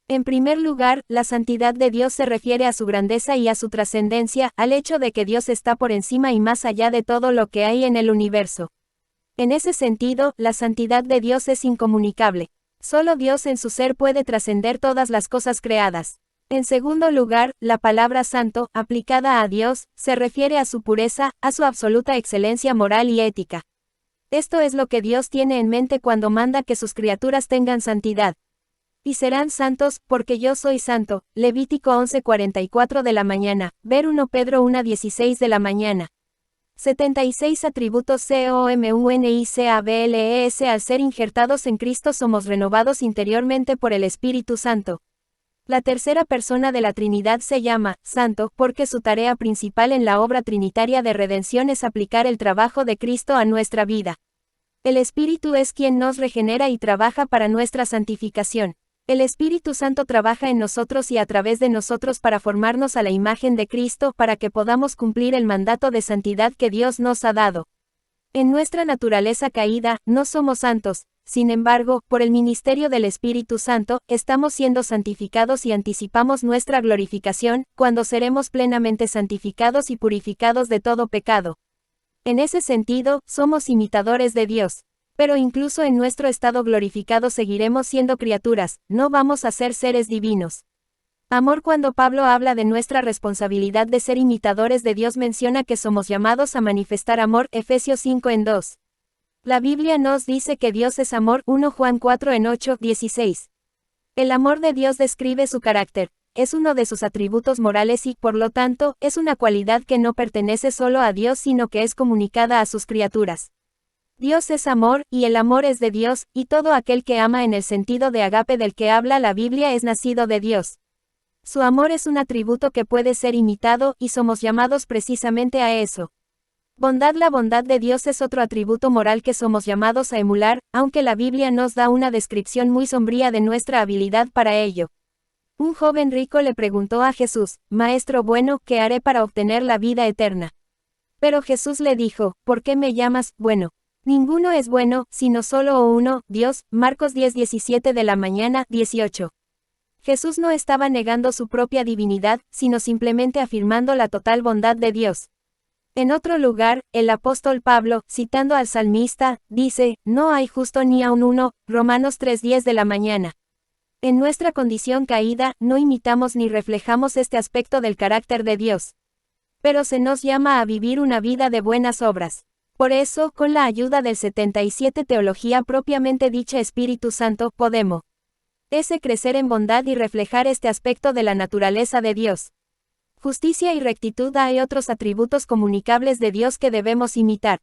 S1: En primer lugar, la santidad de Dios se refiere a su grandeza y a su trascendencia, al hecho de que Dios está por encima y más allá de todo lo que hay en el universo. En ese sentido, la santidad de Dios es incomunicable. Solo Dios en su ser puede trascender todas las cosas creadas. En segundo lugar, la palabra santo, aplicada a Dios, se refiere a su pureza, a su absoluta excelencia moral y ética. Esto es lo que Dios tiene en mente cuando manda que sus criaturas tengan santidad. Y serán santos, porque yo soy santo. Levítico 11:44 de la mañana, ver 1 Pedro 1:16 de la mañana. 76 Atributos COMUNICABLES Al ser injertados en Cristo somos renovados interiormente por el Espíritu Santo. La tercera persona de la Trinidad se llama Santo, porque su tarea principal en la obra trinitaria de redención es aplicar el trabajo de Cristo a nuestra vida. El Espíritu es quien nos regenera y trabaja para nuestra santificación. El Espíritu Santo trabaja en nosotros y a través de nosotros para formarnos a la imagen de Cristo para que podamos cumplir el mandato de santidad que Dios nos ha dado. En nuestra naturaleza caída, no somos santos. Sin embargo, por el ministerio del Espíritu Santo, estamos siendo santificados y anticipamos nuestra glorificación, cuando seremos plenamente santificados y purificados de todo pecado. En ese sentido, somos imitadores de Dios. Pero incluso en nuestro estado glorificado seguiremos siendo criaturas, no vamos a ser seres divinos. Amor. Cuando Pablo habla de nuestra responsabilidad de ser imitadores de Dios menciona que somos llamados a manifestar amor. Efesios 5 en 2. La Biblia nos dice que Dios es amor. 1 Juan 4 en 8, 16. El amor de Dios describe su carácter, es uno de sus atributos morales y, por lo tanto, es una cualidad que no pertenece solo a Dios sino que es comunicada a sus criaturas. Dios es amor, y el amor es de Dios, y todo aquel que ama en el sentido de agape del que habla la Biblia es nacido de Dios. Su amor es un atributo que puede ser imitado, y somos llamados precisamente a eso. Bondad. La bondad de Dios es otro atributo moral que somos llamados a emular, aunque la Biblia nos da una descripción muy sombría de nuestra habilidad para ello. Un joven rico le preguntó a Jesús, Maestro bueno, ¿qué haré para obtener la vida eterna? Pero Jesús le dijo, ¿por qué me llamas bueno? Ninguno es bueno, sino solo uno, Dios. Marcos 10:17 de la mañana, 18. Jesús no estaba negando su propia divinidad, sino simplemente afirmando la total bondad de Dios. En otro lugar, el apóstol Pablo, citando al salmista, dice, no hay justo ni aun uno, Romanos 3:10 de la mañana. En nuestra condición caída, no imitamos ni reflejamos este aspecto del carácter de Dios. Pero se nos llama a vivir una vida de buenas obras. Por eso, con la ayuda del 77 Teología propiamente dicha Espíritu Santo, podemos crecer en bondad y reflejar este aspecto de la naturaleza de Dios. Justicia y rectitud. Hay otros atributos comunicables de Dios que debemos imitar.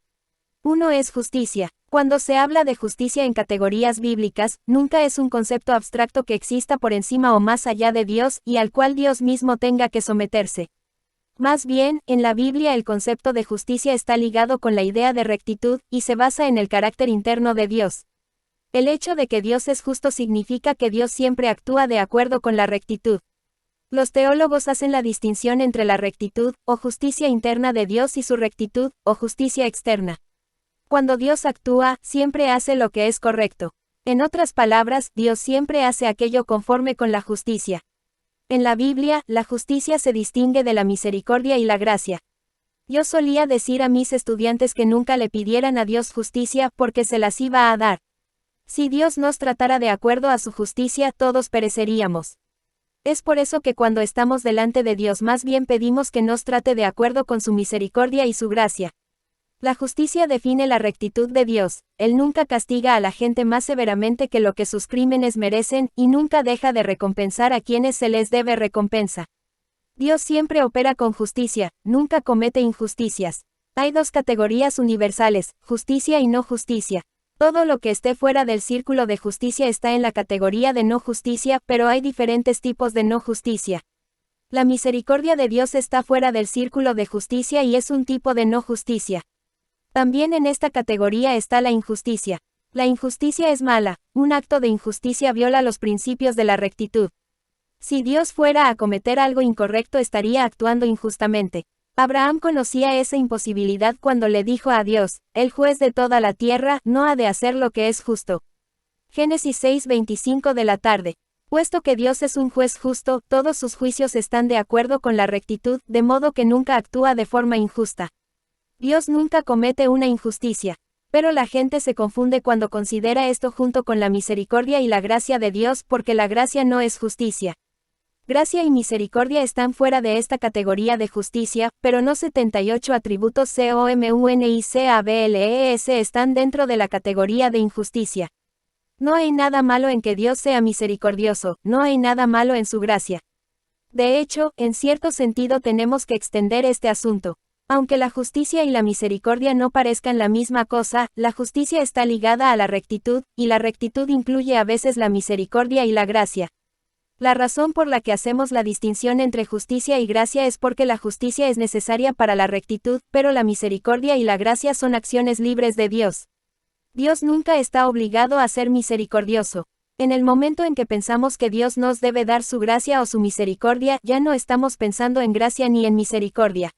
S1: Uno es justicia. Cuando se habla de justicia en categorías bíblicas, nunca es un concepto abstracto que exista por encima o más allá de Dios y al cual Dios mismo tenga que someterse. Más bien, en la Biblia el concepto de justicia está ligado con la idea de rectitud, y se basa en el carácter interno de Dios. El hecho de que Dios es justo significa que Dios siempre actúa de acuerdo con la rectitud. Los teólogos hacen la distinción entre la rectitud, o justicia interna de Dios y su rectitud, o justicia externa. Cuando Dios actúa, siempre hace lo que es correcto. En otras palabras, Dios siempre hace aquello conforme con la justicia. En la Biblia, la justicia se distingue de la misericordia y la gracia. Yo solía decir a mis estudiantes que nunca le pidieran a Dios justicia porque se las iba a dar. Si Dios nos tratara de acuerdo a su justicia, todos pereceríamos. Es por eso que cuando estamos delante de Dios más bien pedimos que nos trate de acuerdo con su misericordia y su gracia. La justicia define la rectitud de Dios. Él nunca castiga a la gente más severamente que lo que sus crímenes merecen, y nunca deja de recompensar a quienes se les debe recompensa. Dios siempre opera con justicia, nunca comete injusticias. Hay dos categorías universales, justicia y no justicia. Todo lo que esté fuera del círculo de justicia está en la categoría de no justicia, pero hay diferentes tipos de no justicia. La misericordia de Dios está fuera del círculo de justicia y es un tipo de no justicia. También en esta categoría está la injusticia. La injusticia es mala, un acto de injusticia viola los principios de la rectitud. Si Dios fuera a cometer algo incorrecto estaría actuando injustamente. Abraham conocía esa imposibilidad cuando le dijo a Dios, el juez de toda la tierra, no ha de hacer lo que es justo. Génesis 6:25 de la tarde. Puesto que Dios es un juez justo, todos sus juicios están de acuerdo con la rectitud, de modo que nunca actúa de forma injusta. Dios nunca comete una injusticia. Pero la gente se confunde cuando considera esto junto con la misericordia y la gracia de Dios, porque la gracia no es justicia. Gracia y misericordia están fuera de esta categoría de justicia, pero no 78 atributos COMUNICABLES están dentro de la categoría de injusticia. No hay nada malo en que Dios sea misericordioso, no hay nada malo en su gracia. De hecho, en cierto sentido tenemos que extender este asunto. Aunque la justicia y la misericordia no parezcan la misma cosa, la justicia está ligada a la rectitud, y la rectitud incluye a veces la misericordia y la gracia. La razón por la que hacemos la distinción entre justicia y gracia es porque la justicia es necesaria para la rectitud, pero la misericordia y la gracia son acciones libres de Dios. Dios nunca está obligado a ser misericordioso. En el momento en que pensamos que Dios nos debe dar su gracia o su misericordia, ya no estamos pensando en gracia ni en misericordia.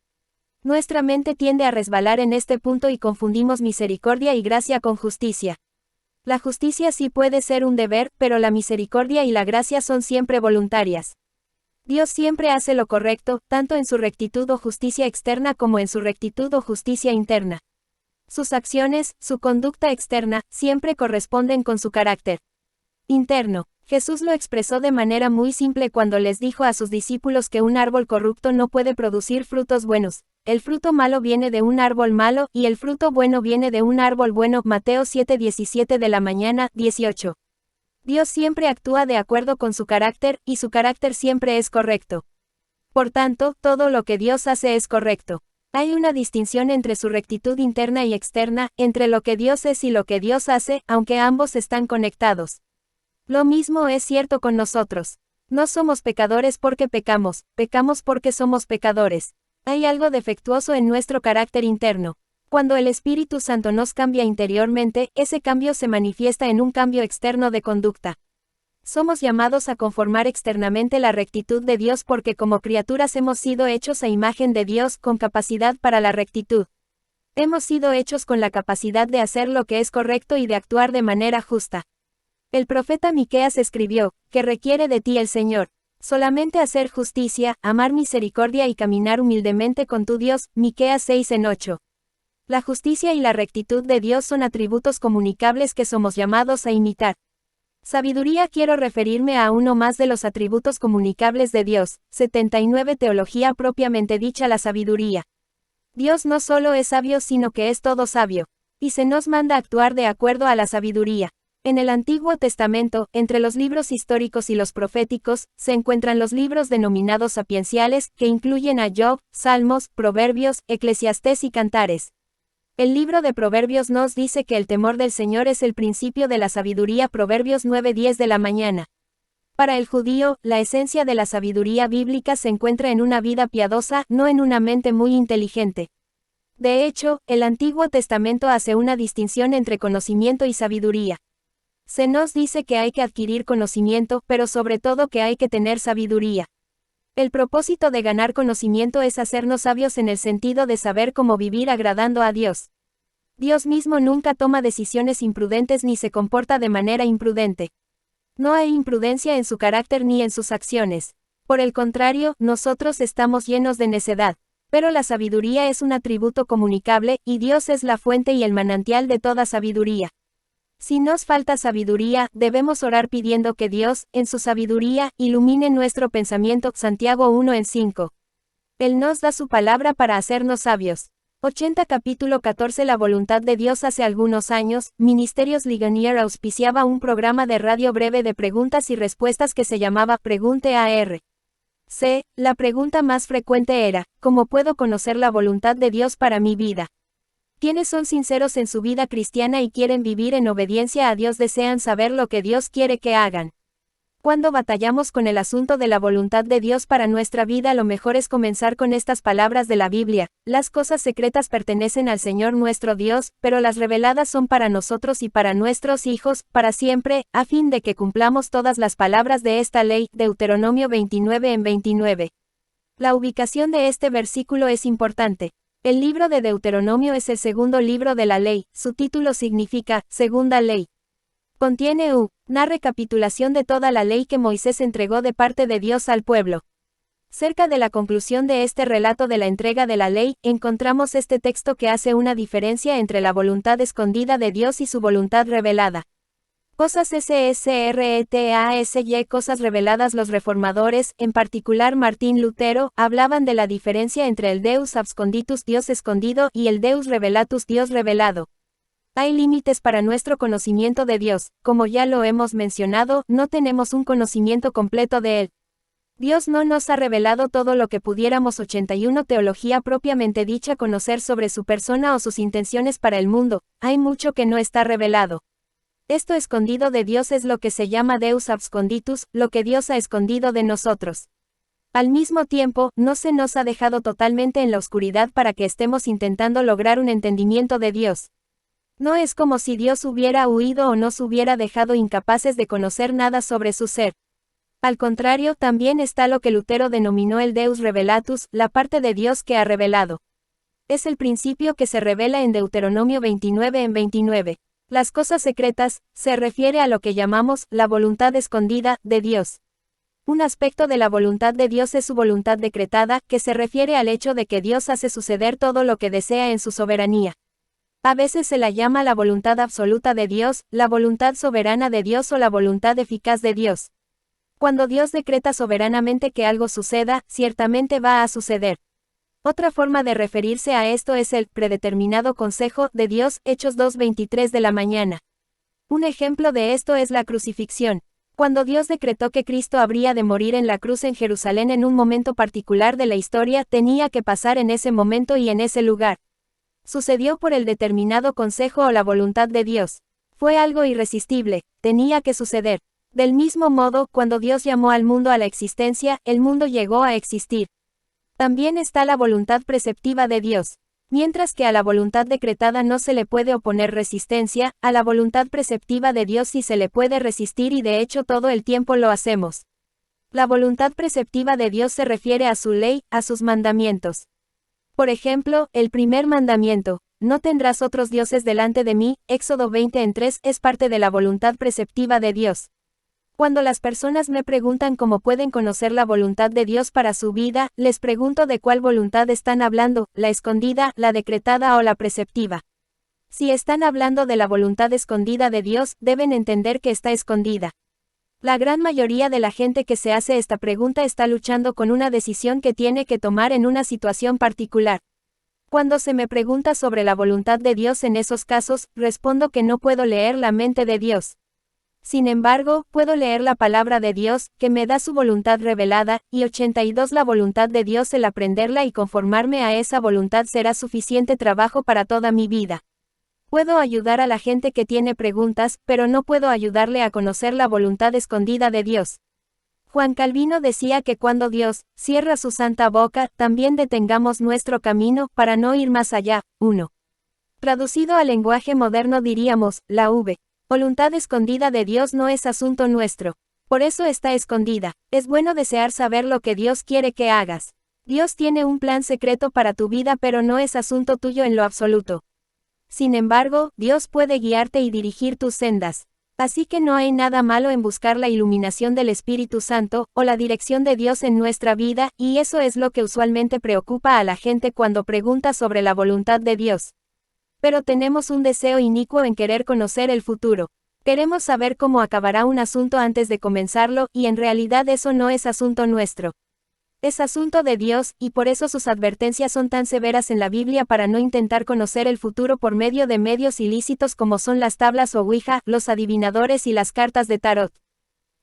S1: Nuestra mente tiende a resbalar en este punto y confundimos misericordia y gracia con justicia. La justicia sí puede ser un deber, pero la misericordia y la gracia son siempre voluntarias. Dios siempre hace lo correcto, tanto en su rectitud o justicia externa como en su rectitud o justicia interna. Sus acciones, su conducta externa, siempre corresponden con su carácter interno. Jesús lo expresó de manera muy simple cuando les dijo a sus discípulos que un árbol corrupto no puede producir frutos buenos. El fruto malo viene de un árbol malo, y el fruto bueno viene de un árbol bueno. Mateo 7:17 de la mañana, 18. Dios siempre actúa de acuerdo con su carácter, y su carácter siempre es correcto. Por tanto, todo lo que Dios hace es correcto. Hay una distinción entre su rectitud interna y externa, entre lo que Dios es y lo que Dios hace, aunque ambos están conectados. Lo mismo es cierto con nosotros. No somos pecadores porque pecamos porque somos pecadores. Hay algo defectuoso en nuestro carácter interno. Cuando el Espíritu Santo nos cambia interiormente, ese cambio se manifiesta en un cambio externo de conducta. Somos llamados a conformar externamente la rectitud de Dios porque como criaturas hemos sido hechos a imagen de Dios con capacidad para la rectitud. Hemos sido hechos con la capacidad de hacer lo que es correcto y de actuar de manera justa. El profeta Miqueas escribió, ¿qué requiere de ti el Señor? Solamente hacer justicia, amar misericordia y caminar humildemente con tu Dios. Miqueas 6:8. La justicia y la rectitud de Dios son atributos comunicables que somos llamados a imitar. Sabiduría. Quiero referirme a uno más de los atributos comunicables de Dios. 79 Teología propiamente dicha. La sabiduría. Dios no solo es sabio sino que es todo sabio. Y se nos manda actuar de acuerdo a la sabiduría. En el Antiguo Testamento, entre los libros históricos y los proféticos, se encuentran los libros denominados sapienciales, que incluyen a Job, Salmos, Proverbios, Eclesiastés y Cantares. El libro de Proverbios nos dice que el temor del Señor es el principio de la sabiduría. Proverbios 9:10 de la mañana. Para el judío, la esencia de la sabiduría bíblica se encuentra en una vida piadosa, no en una mente muy inteligente. De hecho, el Antiguo Testamento hace una distinción entre conocimiento y sabiduría. Se nos dice que hay que adquirir conocimiento, pero sobre todo que hay que tener sabiduría. El propósito de ganar conocimiento es hacernos sabios en el sentido de saber cómo vivir agradando a Dios. Dios mismo nunca toma decisiones imprudentes ni se comporta de manera imprudente. No hay imprudencia en su carácter ni en sus acciones. Por el contrario, nosotros estamos llenos de necedad. Pero la sabiduría es un atributo comunicable, y Dios es la fuente y el manantial de toda sabiduría. Si nos falta sabiduría, debemos orar pidiendo que Dios, en su sabiduría, ilumine nuestro pensamiento. Santiago 1:5. Él nos da su palabra para hacernos sabios. 80 Capítulo 14 La voluntad de Dios. Hace algunos años, Ministerios Ligonier auspiciaba un programa de radio breve de preguntas y respuestas que se llamaba Pregunte AR. La pregunta más frecuente era, ¿cómo puedo conocer la voluntad de Dios para mi vida? Quienes son sinceros en su vida cristiana y quieren vivir en obediencia a Dios desean saber lo que Dios quiere que hagan. Cuando batallamos con el asunto de la voluntad de Dios para nuestra vida, lo mejor es comenzar con estas palabras de la Biblia: las cosas secretas pertenecen al Señor nuestro Dios, pero las reveladas son para nosotros y para nuestros hijos, para siempre, a fin de que cumplamos todas las palabras de esta ley. Deuteronomio 29:29. La ubicación de este versículo es importante. El libro de Deuteronomio es el segundo libro de la ley, su título significa, segunda ley. Contiene una recapitulación de toda la ley que Moisés entregó de parte de Dios al pueblo. Cerca de la conclusión de este relato de la entrega de la ley, encontramos este texto que hace una diferencia entre la voluntad escondida de Dios y su voluntad revelada. Cosas secretas, cosas reveladas. Los reformadores, en particular Martín Lutero, hablaban de la diferencia entre el Deus absconditus, Dios escondido, y el Deus revelatus, Dios revelado. Hay límites para nuestro conocimiento de Dios, como ya lo hemos mencionado, no tenemos un conocimiento completo de Él. Dios no nos ha revelado todo lo que pudiéramos. 81 Teología propiamente dicha, conocer sobre su persona o sus intenciones para el mundo. Hay mucho que no está revelado. Esto escondido de Dios es lo que se llama Deus absconditus, lo que Dios ha escondido de nosotros. Al mismo tiempo, no se nos ha dejado totalmente en la oscuridad para que estemos intentando lograr un entendimiento de Dios. No es como si Dios hubiera huido o nos hubiera dejado incapaces de conocer nada sobre su ser. Al contrario, también está lo que Lutero denominó el Deus revelatus, la parte de Dios que ha revelado. Es el principio que se revela en Deuteronomio 29:29. Las cosas secretas, se refiere a lo que llamamos, la voluntad escondida, de Dios. Un aspecto de la voluntad de Dios es su voluntad decretada, que se refiere al hecho de que Dios hace suceder todo lo que desea en su soberanía. A veces se la llama la voluntad absoluta de Dios, la voluntad soberana de Dios o la voluntad eficaz de Dios. Cuando Dios decreta soberanamente que algo suceda, ciertamente va a suceder. Otra forma de referirse a esto es el predeterminado consejo de Dios, Hechos 2:23 de la mañana. Un ejemplo de esto es la crucifixión. Cuando Dios decretó que Cristo habría de morir en la cruz en Jerusalén en un momento particular de la historia, tenía que pasar en ese momento y en ese lugar. Sucedió por el determinado consejo o la voluntad de Dios. Fue algo irresistible, tenía que suceder. Del mismo modo, cuando Dios llamó al mundo a la existencia, el mundo llegó a existir. También está la voluntad preceptiva de Dios. Mientras que a la voluntad decretada no se le puede oponer resistencia, a la voluntad preceptiva de Dios sí se le puede resistir y de hecho todo el tiempo lo hacemos. La voluntad preceptiva de Dios se refiere a su ley, a sus mandamientos. Por ejemplo, el primer mandamiento, no tendrás otros dioses delante de mí, Éxodo 20:3, es parte de la voluntad preceptiva de Dios. Cuando las personas me preguntan cómo pueden conocer la voluntad de Dios para su vida, les pregunto de cuál voluntad están hablando, la escondida, la decretada o la preceptiva. Si están hablando de la voluntad escondida de Dios, deben entender que está escondida. La gran mayoría de la gente que se hace esta pregunta está luchando con una decisión que tiene que tomar en una situación particular. Cuando se me pregunta sobre la voluntad de Dios en esos casos, respondo que no puedo leer la mente de Dios. Sin embargo, puedo leer la palabra de Dios, que me da su voluntad revelada, y 82 la voluntad de Dios, el aprenderla y conformarme a esa voluntad será suficiente trabajo para toda mi vida. Puedo ayudar a la gente que tiene preguntas, pero no puedo ayudarle a conocer la voluntad escondida de Dios. Juan Calvino decía que cuando Dios cierra su santa boca, también detengamos nuestro camino, para no ir más allá. 1. Traducido al lenguaje moderno diríamos, la voluntad escondida de Dios no es asunto nuestro. Por eso está escondida. Es bueno desear saber lo que Dios quiere que hagas. Dios tiene un plan secreto para tu vida, pero no es asunto tuyo en lo absoluto. Sin embargo, Dios puede guiarte y dirigir tus sendas. Así que no hay nada malo en buscar la iluminación del Espíritu Santo, o la dirección de Dios en nuestra vida, y eso es lo que usualmente preocupa a la gente cuando pregunta sobre la voluntad de Dios. Pero tenemos un deseo inicuo en querer conocer el futuro. Queremos saber cómo acabará un asunto antes de comenzarlo, y en realidad eso no es asunto nuestro. Es asunto de Dios, y por eso sus advertencias son tan severas en la Biblia para no intentar conocer el futuro por medio de medios ilícitos como son las tablas o Ouija, los adivinadores y las cartas de tarot.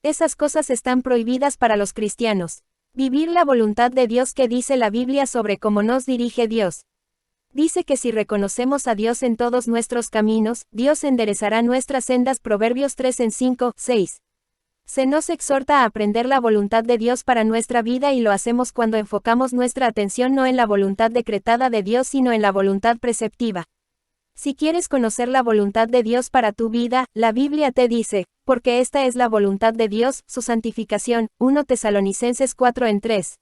S1: Esas cosas están prohibidas para los cristianos. Vivir la voluntad de Dios que dice la Biblia sobre cómo nos dirige Dios. Dice que si reconocemos a Dios en todos nuestros caminos, Dios enderezará nuestras sendas. Proverbios 3 en 5, 6. Se nos exhorta a aprender la voluntad de Dios para nuestra vida y lo hacemos cuando enfocamos nuestra atención no en la voluntad decretada de Dios sino en la voluntad preceptiva. Si quieres conocer la voluntad de Dios para tu vida, la Biblia te dice, porque esta es la voluntad de Dios, su santificación, 1 Tesalonicenses 4 en 3.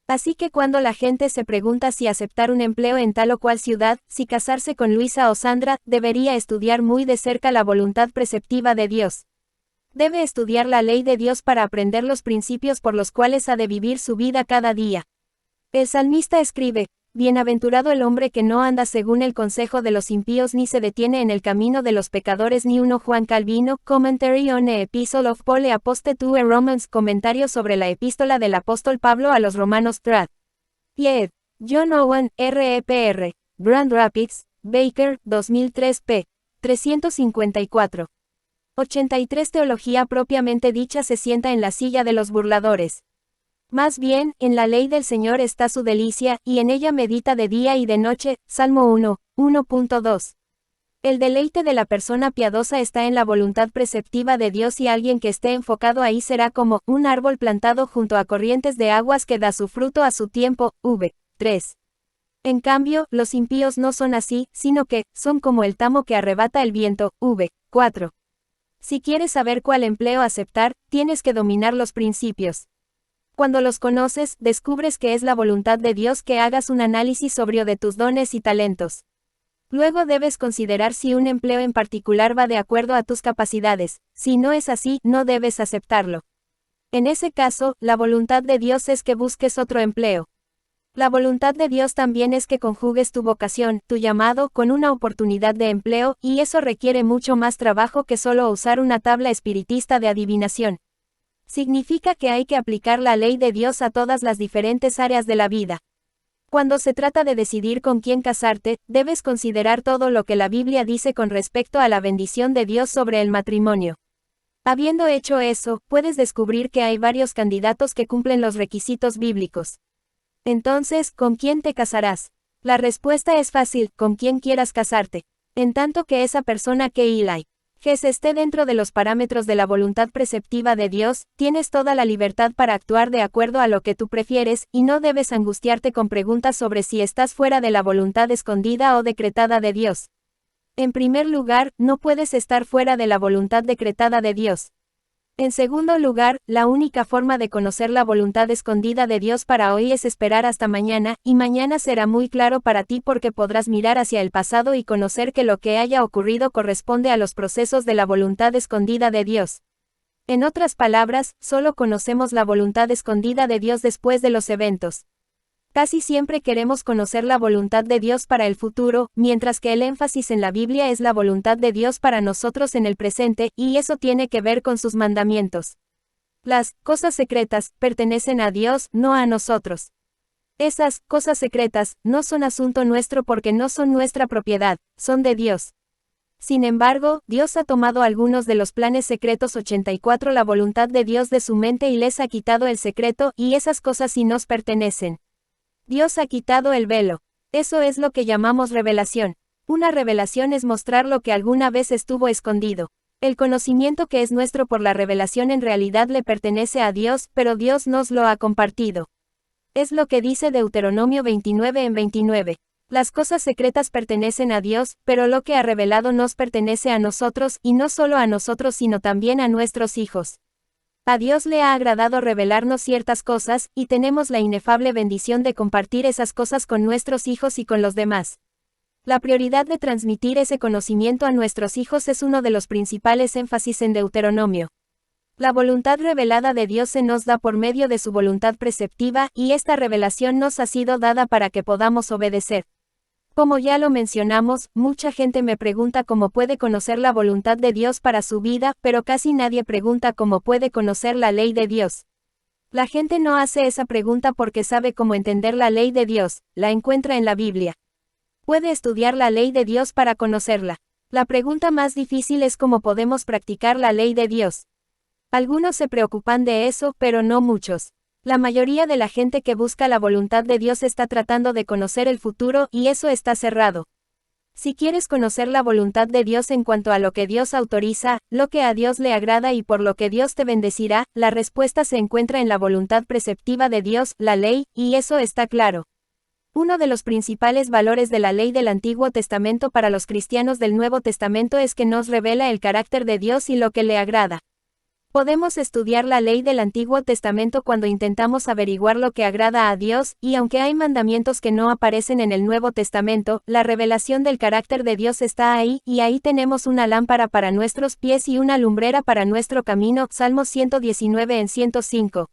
S1: Así que cuando la gente se pregunta si aceptar un empleo en tal o cual ciudad, si casarse con Luisa o Sandra, debería estudiar muy de cerca la voluntad preceptiva de Dios. Debe estudiar la ley de Dios para aprender los principios por los cuales ha de vivir su vida cada día. El salmista escribe, bienaventurado el hombre que no anda según el consejo de los impíos ni se detiene en el camino de los pecadores ni uno. Juan Calvino, Commentary on the Epistle of Paul the Apostle to the Romans. Comentario sobre la epístola del apóstol Pablo a los romanos. Trad. Y ed. John Owen, R.E.P.R. Grand Rapids, Baker, 2003 p. 354. 83. Teología propiamente dicha se sienta en la silla de los burladores. Más bien, en la ley del Señor está su delicia, y en ella medita de día y de noche. Salmo 1, 1.2. El deleite de la persona piadosa está en la voluntad preceptiva de Dios y alguien que esté enfocado ahí será como un árbol plantado junto a corrientes de aguas que da su fruto a su tiempo. V. 3. En cambio, los impíos no son así, sino que son como el tamo que arrebata el viento. V. 4. Si quieres saber cuál empleo aceptar, tienes que dominar los principios. Cuando los conoces, descubres que es la voluntad de Dios que hagas un análisis sobrio de tus dones y talentos. Luego debes considerar si un empleo en particular va de acuerdo a tus capacidades. Si no es así, no debes aceptarlo. En ese caso, la voluntad de Dios es que busques otro empleo. La voluntad de Dios también es que conjugues tu vocación, tu llamado, con una oportunidad de empleo, y eso requiere mucho más trabajo que solo usar una tabla espiritista de adivinación. Significa que hay que aplicar la ley de Dios a todas las diferentes áreas de la vida. Cuando se trata de decidir con quién casarte, debes considerar todo lo que la Biblia dice con respecto a la bendición de Dios sobre el matrimonio. Habiendo hecho eso, puedes descubrir que hay varios candidatos que cumplen los requisitos bíblicos. Entonces, ¿con quién te casarás? La respuesta es fácil, con quien quieras casarte. En tanto que esa persona que Eli esté dentro de los parámetros de la voluntad preceptiva de Dios, tienes toda la libertad para actuar de acuerdo a lo que tú prefieres, y no debes angustiarte con preguntas sobre si estás fuera de la voluntad escondida o decretada de Dios. En primer lugar, no puedes estar fuera de la voluntad decretada de Dios. En segundo lugar, la única forma de conocer la voluntad escondida de Dios para hoy es esperar hasta mañana, y mañana será muy claro para ti porque podrás mirar hacia el pasado y conocer que lo que haya ocurrido corresponde a los procesos de la voluntad escondida de Dios. En otras palabras, solo conocemos la voluntad escondida de Dios después de los eventos. Casi siempre queremos conocer la voluntad de Dios para el futuro, mientras que el énfasis en la Biblia es la voluntad de Dios para nosotros en el presente, y eso tiene que ver con sus mandamientos. Las cosas secretas pertenecen a Dios, no a nosotros. Esas cosas secretas no son asunto nuestro porque no son nuestra propiedad, son de Dios. Sin embargo, Dios ha tomado algunos de los planes secretos 84 la voluntad de Dios de su mente y les ha quitado el secreto, y esas cosas sí nos pertenecen. Dios ha quitado el velo. Eso es lo que llamamos revelación. Una revelación es mostrar lo que alguna vez estuvo escondido. El conocimiento que es nuestro por la revelación en realidad le pertenece a Dios, pero Dios nos lo ha compartido. Es lo que dice Deuteronomio 29 en 29. Las cosas secretas pertenecen a Dios, pero lo que ha revelado nos pertenece a nosotros, y no solo a nosotros sino también a nuestros hijos. A Dios le ha agradado revelarnos ciertas cosas, y tenemos la inefable bendición de compartir esas cosas con nuestros hijos y con los demás. La prioridad de transmitir ese conocimiento a nuestros hijos es uno de los principales énfasis en Deuteronomio. La voluntad revelada de Dios se nos da por medio de su voluntad preceptiva, y esta revelación nos ha sido dada para que podamos obedecer. Como ya lo mencionamos, mucha gente me pregunta cómo puede conocer la voluntad de Dios para su vida, pero casi nadie pregunta cómo puede conocer la ley de Dios. La gente no hace esa pregunta porque sabe cómo entender la ley de Dios, la encuentra en la Biblia. Puede estudiar la ley de Dios para conocerla. La pregunta más difícil es cómo podemos practicar la ley de Dios. Algunos se preocupan de eso, pero no muchos. La mayoría de la gente que busca la voluntad de Dios está tratando de conocer el futuro, y eso está cerrado. Si quieres conocer la voluntad de Dios en cuanto a lo que Dios autoriza, lo que a Dios le agrada y por lo que Dios te bendecirá, la respuesta se encuentra en la voluntad preceptiva de Dios, la ley, y eso está claro. Uno de los principales valores de la ley del Antiguo Testamento para los cristianos del Nuevo Testamento es que nos revela el carácter de Dios y lo que le agrada. Podemos estudiar la ley del Antiguo Testamento cuando intentamos averiguar lo que agrada a Dios, y aunque hay mandamientos que no aparecen en el Nuevo Testamento, la revelación del carácter de Dios está ahí, y ahí tenemos una lámpara para nuestros pies y una lumbrera para nuestro camino. Salmos 119 en 105.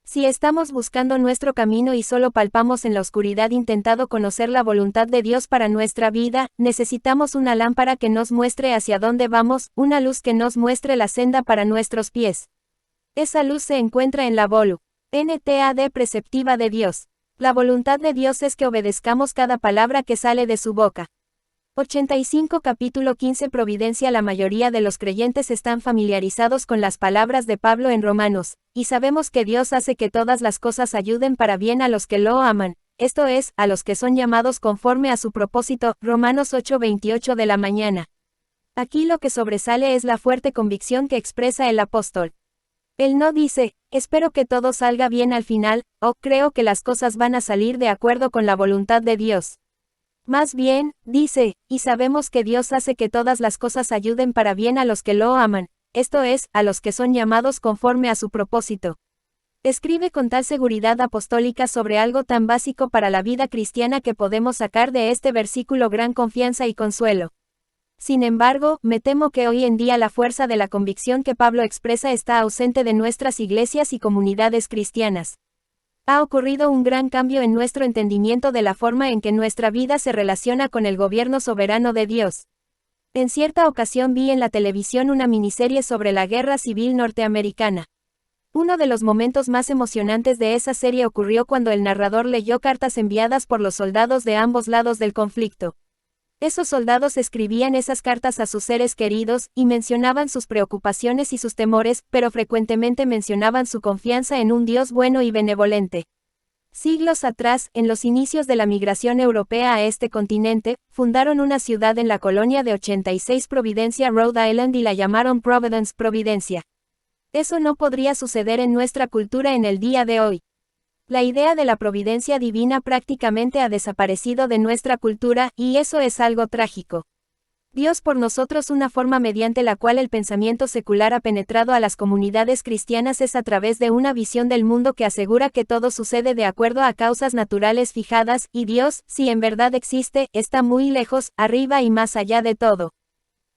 S1: Si estamos buscando nuestro camino y solo palpamos en la oscuridad intentando conocer la voluntad de Dios para nuestra vida, necesitamos una lámpara que nos muestre hacia dónde vamos, una luz que nos muestre la senda para nuestros pies. Esa luz se encuentra en la voluntad preceptiva de Dios. La voluntad de Dios es que obedezcamos cada palabra que sale de su boca. 85 Capítulo 15 Providencia. La mayoría de los creyentes están familiarizados con las palabras de Pablo en Romanos, y sabemos que Dios hace que todas las cosas ayuden para bien a los que lo aman, esto es, a los que son llamados conforme a su propósito. Romanos 8:28 de la mañana. Aquí lo que sobresale es la fuerte convicción que expresa el apóstol. Él no dice, espero que todo salga bien al final, o creo que las cosas van a salir de acuerdo con la voluntad de Dios. Más bien, dice, y sabemos que Dios hace que todas las cosas ayuden para bien a los que lo aman, esto es, a los que son llamados conforme a su propósito. Escribe con tal seguridad apostólica sobre algo tan básico para la vida cristiana que podemos sacar de este versículo gran confianza y consuelo. Sin embargo, me temo que hoy en día la fuerza de la convicción que Pablo expresa está ausente de nuestras iglesias y comunidades cristianas. Ha ocurrido un gran cambio en nuestro entendimiento de la forma en que nuestra vida se relaciona con el gobierno soberano de Dios. En cierta ocasión vi en la televisión una miniserie sobre la Guerra Civil Norteamericana. Uno de los momentos más emocionantes de esa serie ocurrió cuando el narrador leyó cartas enviadas por los soldados de ambos lados del conflicto. Esos soldados escribían esas cartas a sus seres queridos, y mencionaban sus preocupaciones y sus temores, pero frecuentemente mencionaban su confianza en un Dios bueno y benevolente. Siglos atrás, en los inicios de la migración europea a este continente, fundaron una ciudad en la colonia de 86 Providencia, Rhode Island, y la llamaron Providence, Providencia. Eso no podría suceder en nuestra cultura en el día de hoy. La idea de la providencia divina prácticamente ha desaparecido de nuestra cultura, y eso es algo trágico. Dios por nosotros. Una forma mediante la cual el pensamiento secular ha penetrado a las comunidades cristianas es a través de una visión del mundo que asegura que todo sucede de acuerdo a causas naturales fijadas, y Dios, si en verdad existe, está muy lejos, arriba y más allá de todo.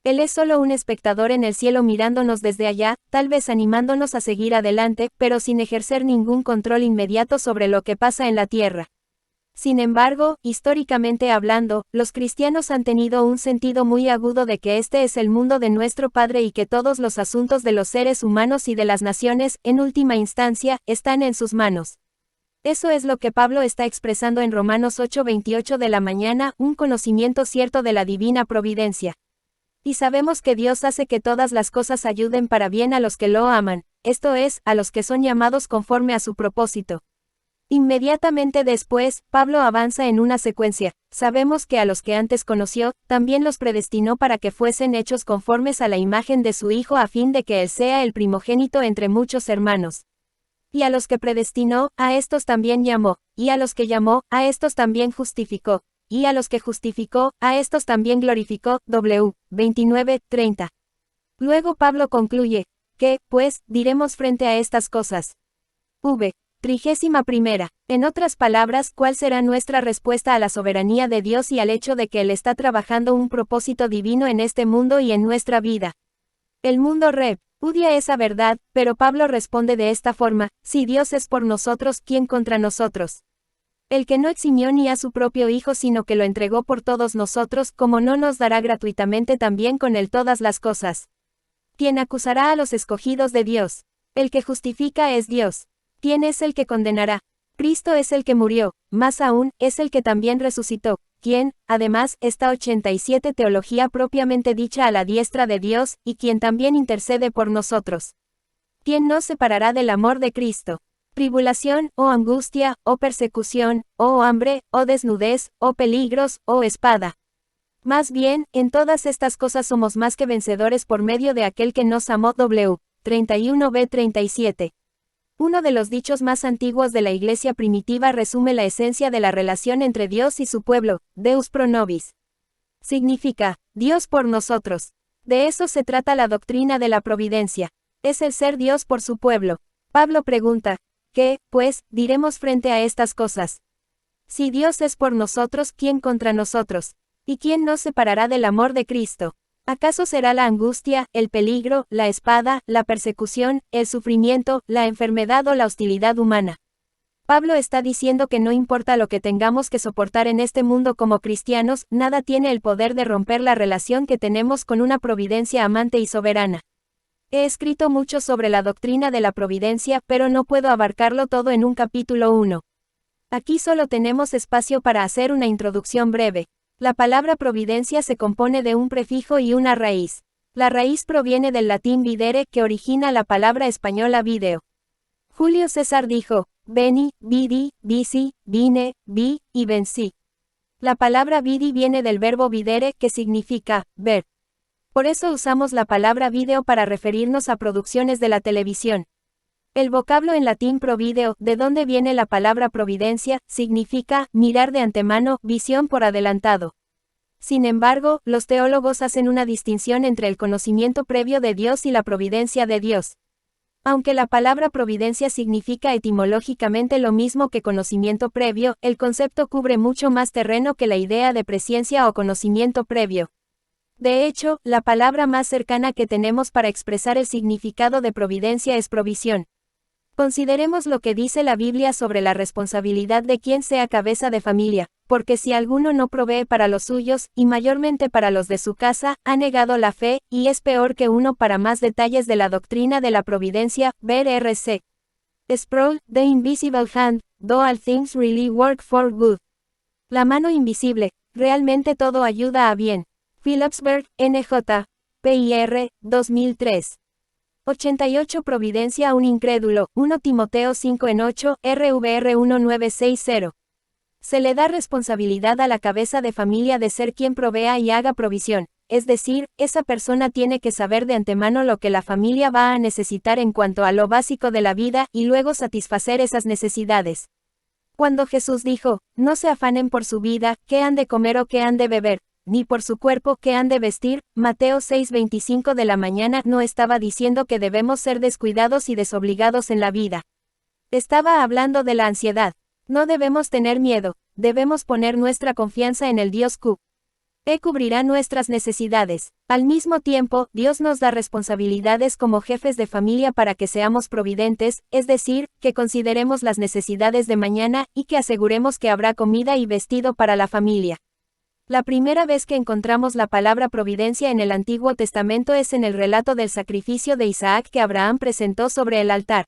S1: Él es solo un espectador en el cielo mirándonos desde allá, tal vez animándonos a seguir adelante, pero sin ejercer ningún control inmediato sobre lo que pasa en la tierra. Sin embargo, históricamente hablando, los cristianos han tenido un sentido muy agudo de que este es el mundo de nuestro Padre y que todos los asuntos de los seres humanos y de las naciones, en última instancia, están en sus manos. Eso es lo que Pablo está expresando en Romanos 8:28 de la mañana, un conocimiento cierto de la divina providencia. Y sabemos que Dios hace que todas las cosas ayuden para bien a los que lo aman, esto es, a los que son llamados conforme a su propósito. Inmediatamente después, Pablo avanza en una secuencia. Sabemos que a los que antes conoció, también los predestinó para que fuesen hechos conformes a la imagen de su Hijo a fin de que Él sea el primogénito entre muchos hermanos. Y a los que predestinó, a estos también llamó, y a los que llamó, a estos también justificó. Y a los que justificó, a estos también glorificó. 29:30. Luego Pablo concluye, ¿qué, pues, diremos frente a estas cosas? 31. En otras palabras, ¿cuál será nuestra respuesta a la soberanía de Dios y al hecho de que Él está trabajando un propósito divino en este mundo y en nuestra vida? El mundo repudia esa verdad, pero Pablo responde de esta forma: si Dios es por nosotros, ¿quién contra nosotros? El que no eximió ni a su propio Hijo sino que lo entregó por todos nosotros, ¿cómo no nos dará gratuitamente también con Él todas las cosas? ¿Quién acusará a los escogidos de Dios? El que justifica es Dios. ¿Quién es el que condenará? Cristo es el que murió, más aún, es el que también resucitó, quien, además, está 87 teología propiamente dicha a la diestra de Dios, y quien también intercede por nosotros. ¿Quién nos separará del amor de Cristo? Tribulación, o angustia, o persecución, o hambre, o desnudez, o peligros, o espada. Más bien, en todas estas cosas somos más que vencedores por medio de aquel que nos amó. 31b-37. Uno de los dichos más antiguos de la Iglesia primitiva resume la esencia de la relación entre Dios y su pueblo: Deus pro nobis. Significa, Dios por nosotros. De eso se trata la doctrina de la providencia. Es el ser Dios por su pueblo. Pablo pregunta, ¿qué, pues, diremos frente a estas cosas? Si Dios es por nosotros, ¿quién contra nosotros? ¿Y quién nos separará del amor de Cristo? ¿Acaso será la angustia, el peligro, la espada, la persecución, el sufrimiento, la enfermedad o la hostilidad humana? Pablo está diciendo que no importa lo que tengamos que soportar en este mundo como cristianos, nada tiene el poder de romper la relación que tenemos con una providencia amante y soberana. He escrito mucho sobre la doctrina de la providencia, pero no puedo abarcarlo todo en un capítulo 1. Aquí solo tenemos espacio para hacer una introducción breve. La palabra providencia se compone de un prefijo y una raíz. La raíz proviene del latín videre, que origina la palabra española video. Julio César dijo, veni, vidi, vici, vine, vi, y vencí. La palabra vidi viene del verbo videre, que significa ver. Por eso usamos la palabra video para referirnos a producciones de la televisión. El vocablo en latín provideo, de donde viene la palabra providencia, significa mirar de antemano, visión por adelantado. Sin embargo, los teólogos hacen una distinción entre el conocimiento previo de Dios y la providencia de Dios. Aunque la palabra providencia significa etimológicamente lo mismo que conocimiento previo, el concepto cubre mucho más terreno que la idea de presciencia o conocimiento previo. De hecho, la palabra más cercana que tenemos para expresar el significado de providencia es provisión. Consideremos lo que dice la Biblia sobre la responsabilidad de quien sea cabeza de familia, porque si alguno no provee para los suyos, y mayormente para los de su casa, ha negado la fe, y es peor que uno. Para más detalles de la doctrina de la providencia, ver R.C. Sproul, The Invisible Hand, Do All Things Really Work for Good. La mano invisible, realmente todo ayuda a bien. Philipsburg, N.J. P.I.R. 2003. 88 Providencia a un incrédulo, 1 Timoteo 5:8, RVR 1960. Se le da responsabilidad a la cabeza de familia de ser quien provea y haga provisión, es decir, esa persona tiene que saber de antemano lo que la familia va a necesitar en cuanto a lo básico de la vida, y luego satisfacer esas necesidades. Cuando Jesús dijo, no se afanen por su vida, qué han de comer o qué han de beber, ni por su cuerpo qué han de vestir, Mateo 6:25 de la mañana, no estaba diciendo que debemos ser descuidados y desobligados en la vida. Estaba hablando de la ansiedad. No debemos tener miedo, debemos poner nuestra confianza en el Dios que cubrirá nuestras necesidades. Al mismo tiempo, Dios nos da responsabilidades como jefes de familia para que seamos providentes, es decir, que consideremos las necesidades de mañana, y que aseguremos que habrá comida y vestido para la familia. La primera vez que encontramos la palabra providencia en el Antiguo Testamento es en el relato del sacrificio de Isaac que Abraham presentó sobre el altar.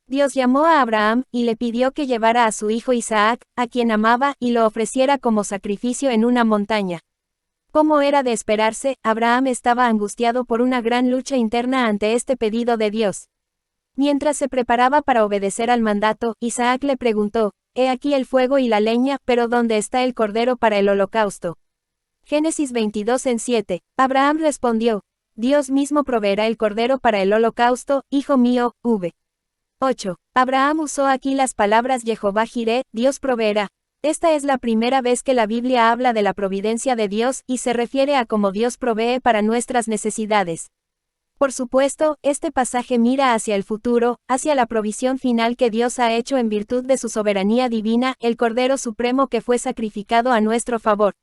S1: Dios llamó a Abraham, y le pidió que llevara a su hijo Isaac, a quien amaba, y lo ofreciera como sacrificio en una montaña. Como era de esperarse, Abraham estaba angustiado por una gran lucha interna ante este pedido de Dios. Mientras se preparaba para obedecer al mandato, Isaac le preguntó, «He aquí el fuego y la leña, pero ¿dónde está el cordero para el holocausto?» Génesis 22:7. Abraham respondió, «Dios mismo proveerá el cordero para el holocausto, hijo mío, v. 8. Abraham usó aquí las palabras Jehová Jireh, Dios proveerá. Esta es la primera vez que la Biblia habla de la providencia de Dios, y se refiere a cómo Dios provee para nuestras necesidades. Por supuesto, este pasaje mira hacia el futuro, hacia la provisión final que Dios ha hecho en virtud de su soberanía divina, el Cordero Supremo que fue sacrificado a nuestro favor.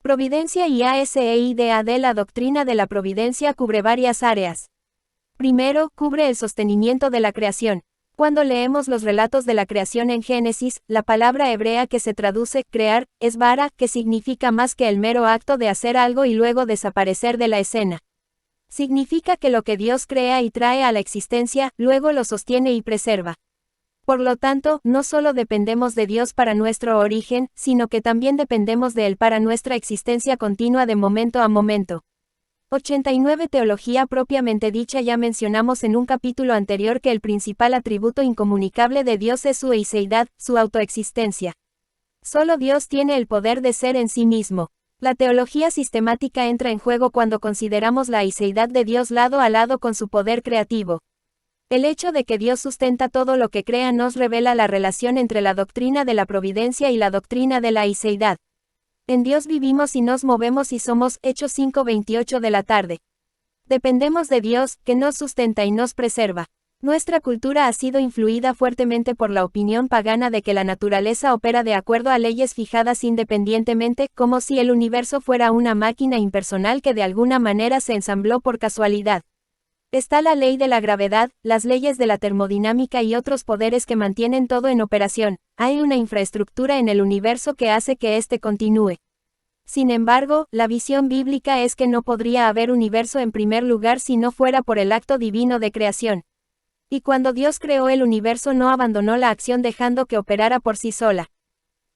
S1: Providencia y ASEIDAD. La doctrina de la providencia cubre varias áreas. Primero, cubre el sostenimiento de la creación. Cuando leemos los relatos de la creación en Génesis, la palabra hebrea que se traduce crear es bara, que significa más que el mero acto de hacer algo y luego desaparecer de la escena. Significa que lo que Dios crea y trae a la existencia, luego lo sostiene y preserva. Por lo tanto, no solo dependemos de Dios para nuestro origen, sino que también dependemos de Él para nuestra existencia continua de momento a momento. 89. Teología propiamente dicha. Ya mencionamos en un capítulo anterior que el principal atributo incomunicable de Dios es su eiseidad, su autoexistencia. Solo Dios tiene el poder de ser en sí mismo. La teología sistemática entra en juego cuando consideramos la eiseidad de Dios lado a lado con su poder creativo. El hecho de que Dios sustenta todo lo que crea nos revela la relación entre la doctrina de la providencia y la doctrina de la eiseidad. En Dios vivimos y nos movemos y somos. Hechos 5:28 de la tarde. Dependemos de Dios, que nos sustenta y nos preserva. Nuestra cultura ha sido influida fuertemente por la opinión pagana de que la naturaleza opera de acuerdo a leyes fijadas independientemente, como si el universo fuera una máquina impersonal que de alguna manera se ensambló por casualidad. Está la ley de la gravedad, las leyes de la termodinámica y otros poderes que mantienen todo en operación. Hay una infraestructura en el universo que hace que éste continúe. Sin embargo, la visión bíblica es que no podría haber universo en primer lugar si no fuera por el acto divino de creación. Y cuando Dios creó el universo no abandonó la acción dejando que operara por sí sola.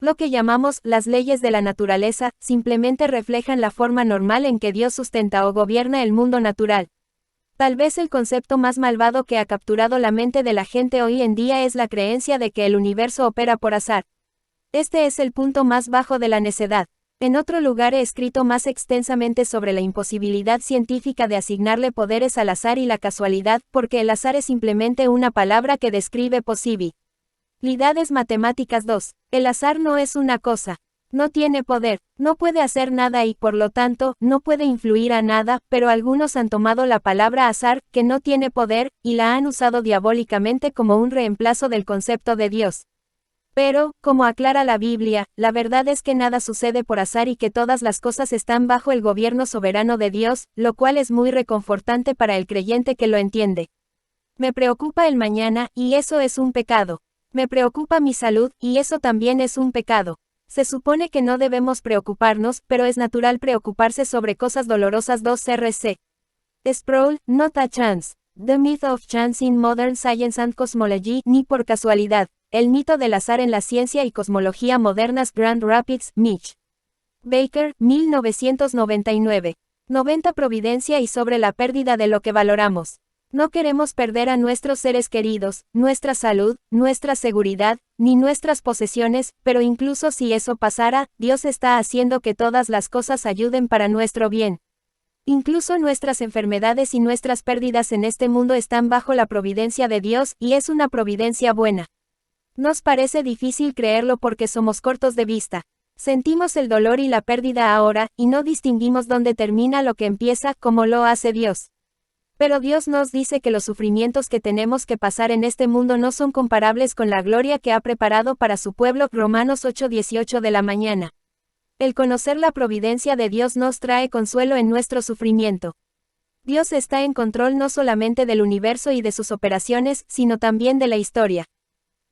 S1: Lo que llamamos las leyes de la naturaleza, simplemente reflejan la forma normal en que Dios sustenta o gobierna el mundo natural. Tal vez el concepto más malvado que ha capturado la mente de la gente hoy en día es la creencia de que el universo opera por azar. Este es el punto más bajo de la necedad. En otro lugar he escrito más extensamente sobre la imposibilidad científica de asignarle poderes al azar y la casualidad, porque el azar es simplemente una palabra que describe posibilidades matemáticas. 2. El azar no es una cosa. No tiene poder, no puede hacer nada y, por lo tanto, no puede influir a nada, pero algunos han tomado la palabra azar, que no tiene poder, y la han usado diabólicamente como un reemplazo del concepto de Dios. Pero, como aclara la Biblia, la verdad es que nada sucede por azar y que todas las cosas están bajo el gobierno soberano de Dios, lo cual es muy reconfortante para el creyente que lo entiende. Me preocupa el mañana, y eso es un pecado. Me preocupa mi salud, y eso también es un pecado. Se supone que no debemos preocuparnos, pero es natural preocuparse sobre cosas dolorosas. 2 R.C. Sproul, Not a Chance. The Myth of Chance in Modern Science and Cosmology. Ni por casualidad. El mito del azar en la ciencia y cosmología modernas. Grand Rapids, Mich. Baker, 1999. 90. Providencia y sobre la pérdida de lo que valoramos. No queremos perder a nuestros seres queridos, nuestra salud, nuestra seguridad, ni nuestras posesiones, pero incluso si eso pasara, Dios está haciendo que todas las cosas ayuden para nuestro bien. Incluso nuestras enfermedades y nuestras pérdidas en este mundo están bajo la providencia de Dios, y es una providencia buena. Nos parece difícil creerlo porque somos cortos de vista. Sentimos el dolor y la pérdida ahora, y no distinguimos dónde termina lo que empieza, como lo hace Dios. Pero Dios nos dice que los sufrimientos que tenemos que pasar en este mundo no son comparables con la gloria que ha preparado para su pueblo. Romanos 8:18 de la mañana. El conocer la providencia de Dios nos trae consuelo en nuestro sufrimiento. Dios está en control no solamente del universo y de sus operaciones, sino también de la historia.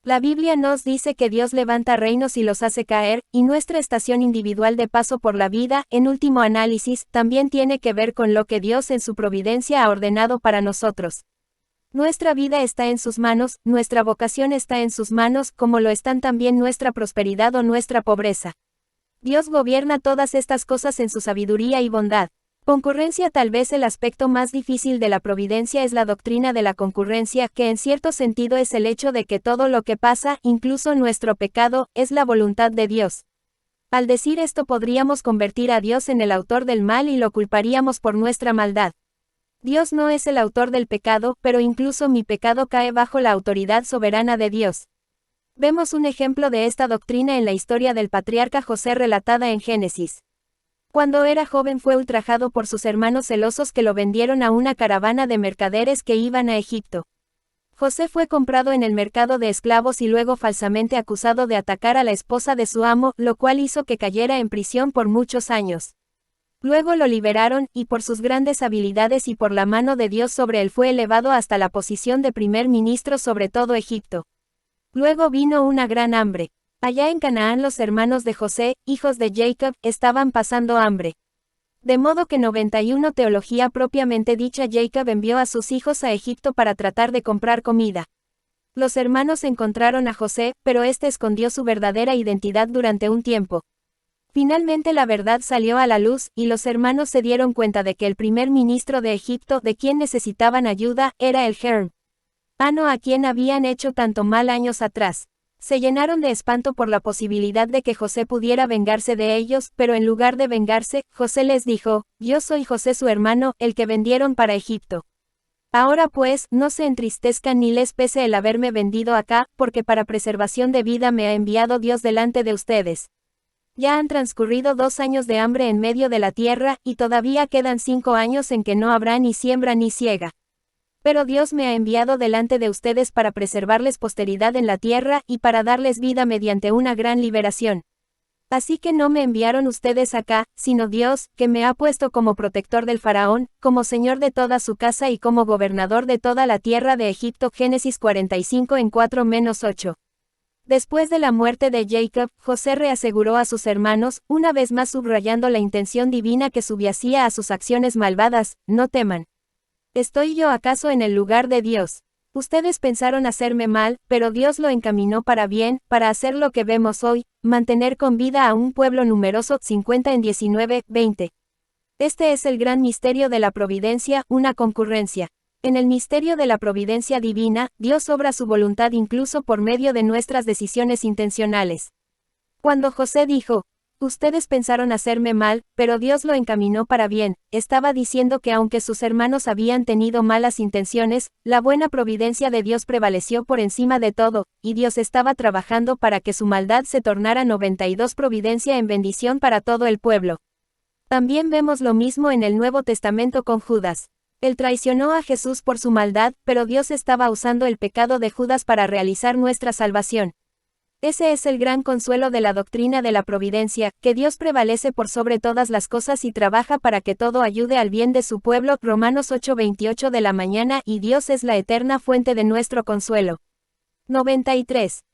S1: La Biblia nos dice que Dios levanta reinos y los hace caer, y nuestra estación individual de paso por la vida, en último análisis, también tiene que ver con lo que Dios en su providencia ha ordenado para nosotros. Nuestra vida está en sus manos, nuestra vocación está en sus manos, como lo están también nuestra prosperidad o nuestra pobreza. Dios gobierna todas estas cosas en su sabiduría y bondad. Concurrencia. Tal vez el aspecto más difícil de la providencia es la doctrina de la concurrencia, que en cierto sentido es el hecho de que todo lo que pasa, incluso nuestro pecado, es la voluntad de Dios. Al decir esto podríamos convertir a Dios en el autor del mal y lo culparíamos por nuestra maldad. Dios no es el autor del pecado, pero incluso mi pecado cae bajo la autoridad soberana de Dios. Vemos un ejemplo de esta doctrina en la historia del patriarca José relatada en Génesis. Cuando era joven fue ultrajado por sus hermanos celosos que lo vendieron a una caravana de mercaderes que iban a Egipto. José fue comprado en el mercado de esclavos y luego falsamente acusado de atacar a la esposa de su amo, lo cual hizo que cayera en prisión por muchos años. Luego lo liberaron, y por sus grandes habilidades y por la mano de Dios sobre él fue elevado hasta la posición de primer ministro sobre todo Egipto. Luego vino una gran hambre. Allá en Canaán los hermanos de José, hijos de Jacob, estaban pasando hambre. De modo que 91 teología propiamente dicha Jacob envió a sus hijos a Egipto para tratar de comprar comida. Los hermanos encontraron a José, pero éste escondió su verdadera identidad durante un tiempo. Finalmente la verdad salió a la luz, y los hermanos se dieron cuenta de que el primer ministro de Egipto, de quien necesitaban ayuda, era el hermano a quien habían hecho tanto mal años atrás. Se llenaron de espanto por la posibilidad de que José pudiera vengarse de ellos, pero en lugar de vengarse, José les dijo: «Yo soy José su hermano, el que vendieron para Egipto. Ahora pues, no se entristezcan ni les pese el haberme vendido acá, porque para preservación de vida me ha enviado Dios delante de ustedes. Ya han transcurrido 2 años de hambre en medio de la tierra, y todavía quedan 5 años en que no habrá ni siembra ni siega. Pero Dios me ha enviado delante de ustedes para preservarles posteridad en la tierra, y para darles vida mediante una gran liberación. Así que no me enviaron ustedes acá, sino Dios, que me ha puesto como protector del faraón, como señor de toda su casa y como gobernador de toda la tierra de Egipto». Génesis 45 en 4-8. Después de la muerte de Jacob, José reaseguró a sus hermanos, una vez más subrayando la intención divina que subyacía a sus acciones malvadas: «No teman. ¿Estoy yo acaso en el lugar de Dios? Ustedes pensaron hacerme mal, pero Dios lo encaminó para bien, para hacer lo que vemos hoy, mantener con vida a un pueblo numeroso». 50 en 19-20. Este es el gran misterio de la providencia, una concurrencia. En el misterio de la providencia divina, Dios obra su voluntad incluso por medio de nuestras decisiones intencionales. Cuando José dijo: «Ustedes pensaron hacerme mal, pero Dios lo encaminó para bien», estaba diciendo que aunque sus hermanos habían tenido malas intenciones, la buena providencia de Dios prevaleció por encima de todo, y Dios estaba trabajando para que su maldad se tornara 92 providencia en bendición para todo el pueblo. También vemos lo mismo en el Nuevo Testamento con Judas. Él traicionó a Jesús por su maldad, pero Dios estaba usando el pecado de Judas para realizar nuestra salvación. Ese es el gran consuelo de la doctrina de la providencia, que Dios prevalece por sobre todas las cosas y trabaja para que todo ayude al bien de su pueblo. Romanos 8:28 de la mañana. Y Dios es la eterna fuente de nuestro consuelo. 93.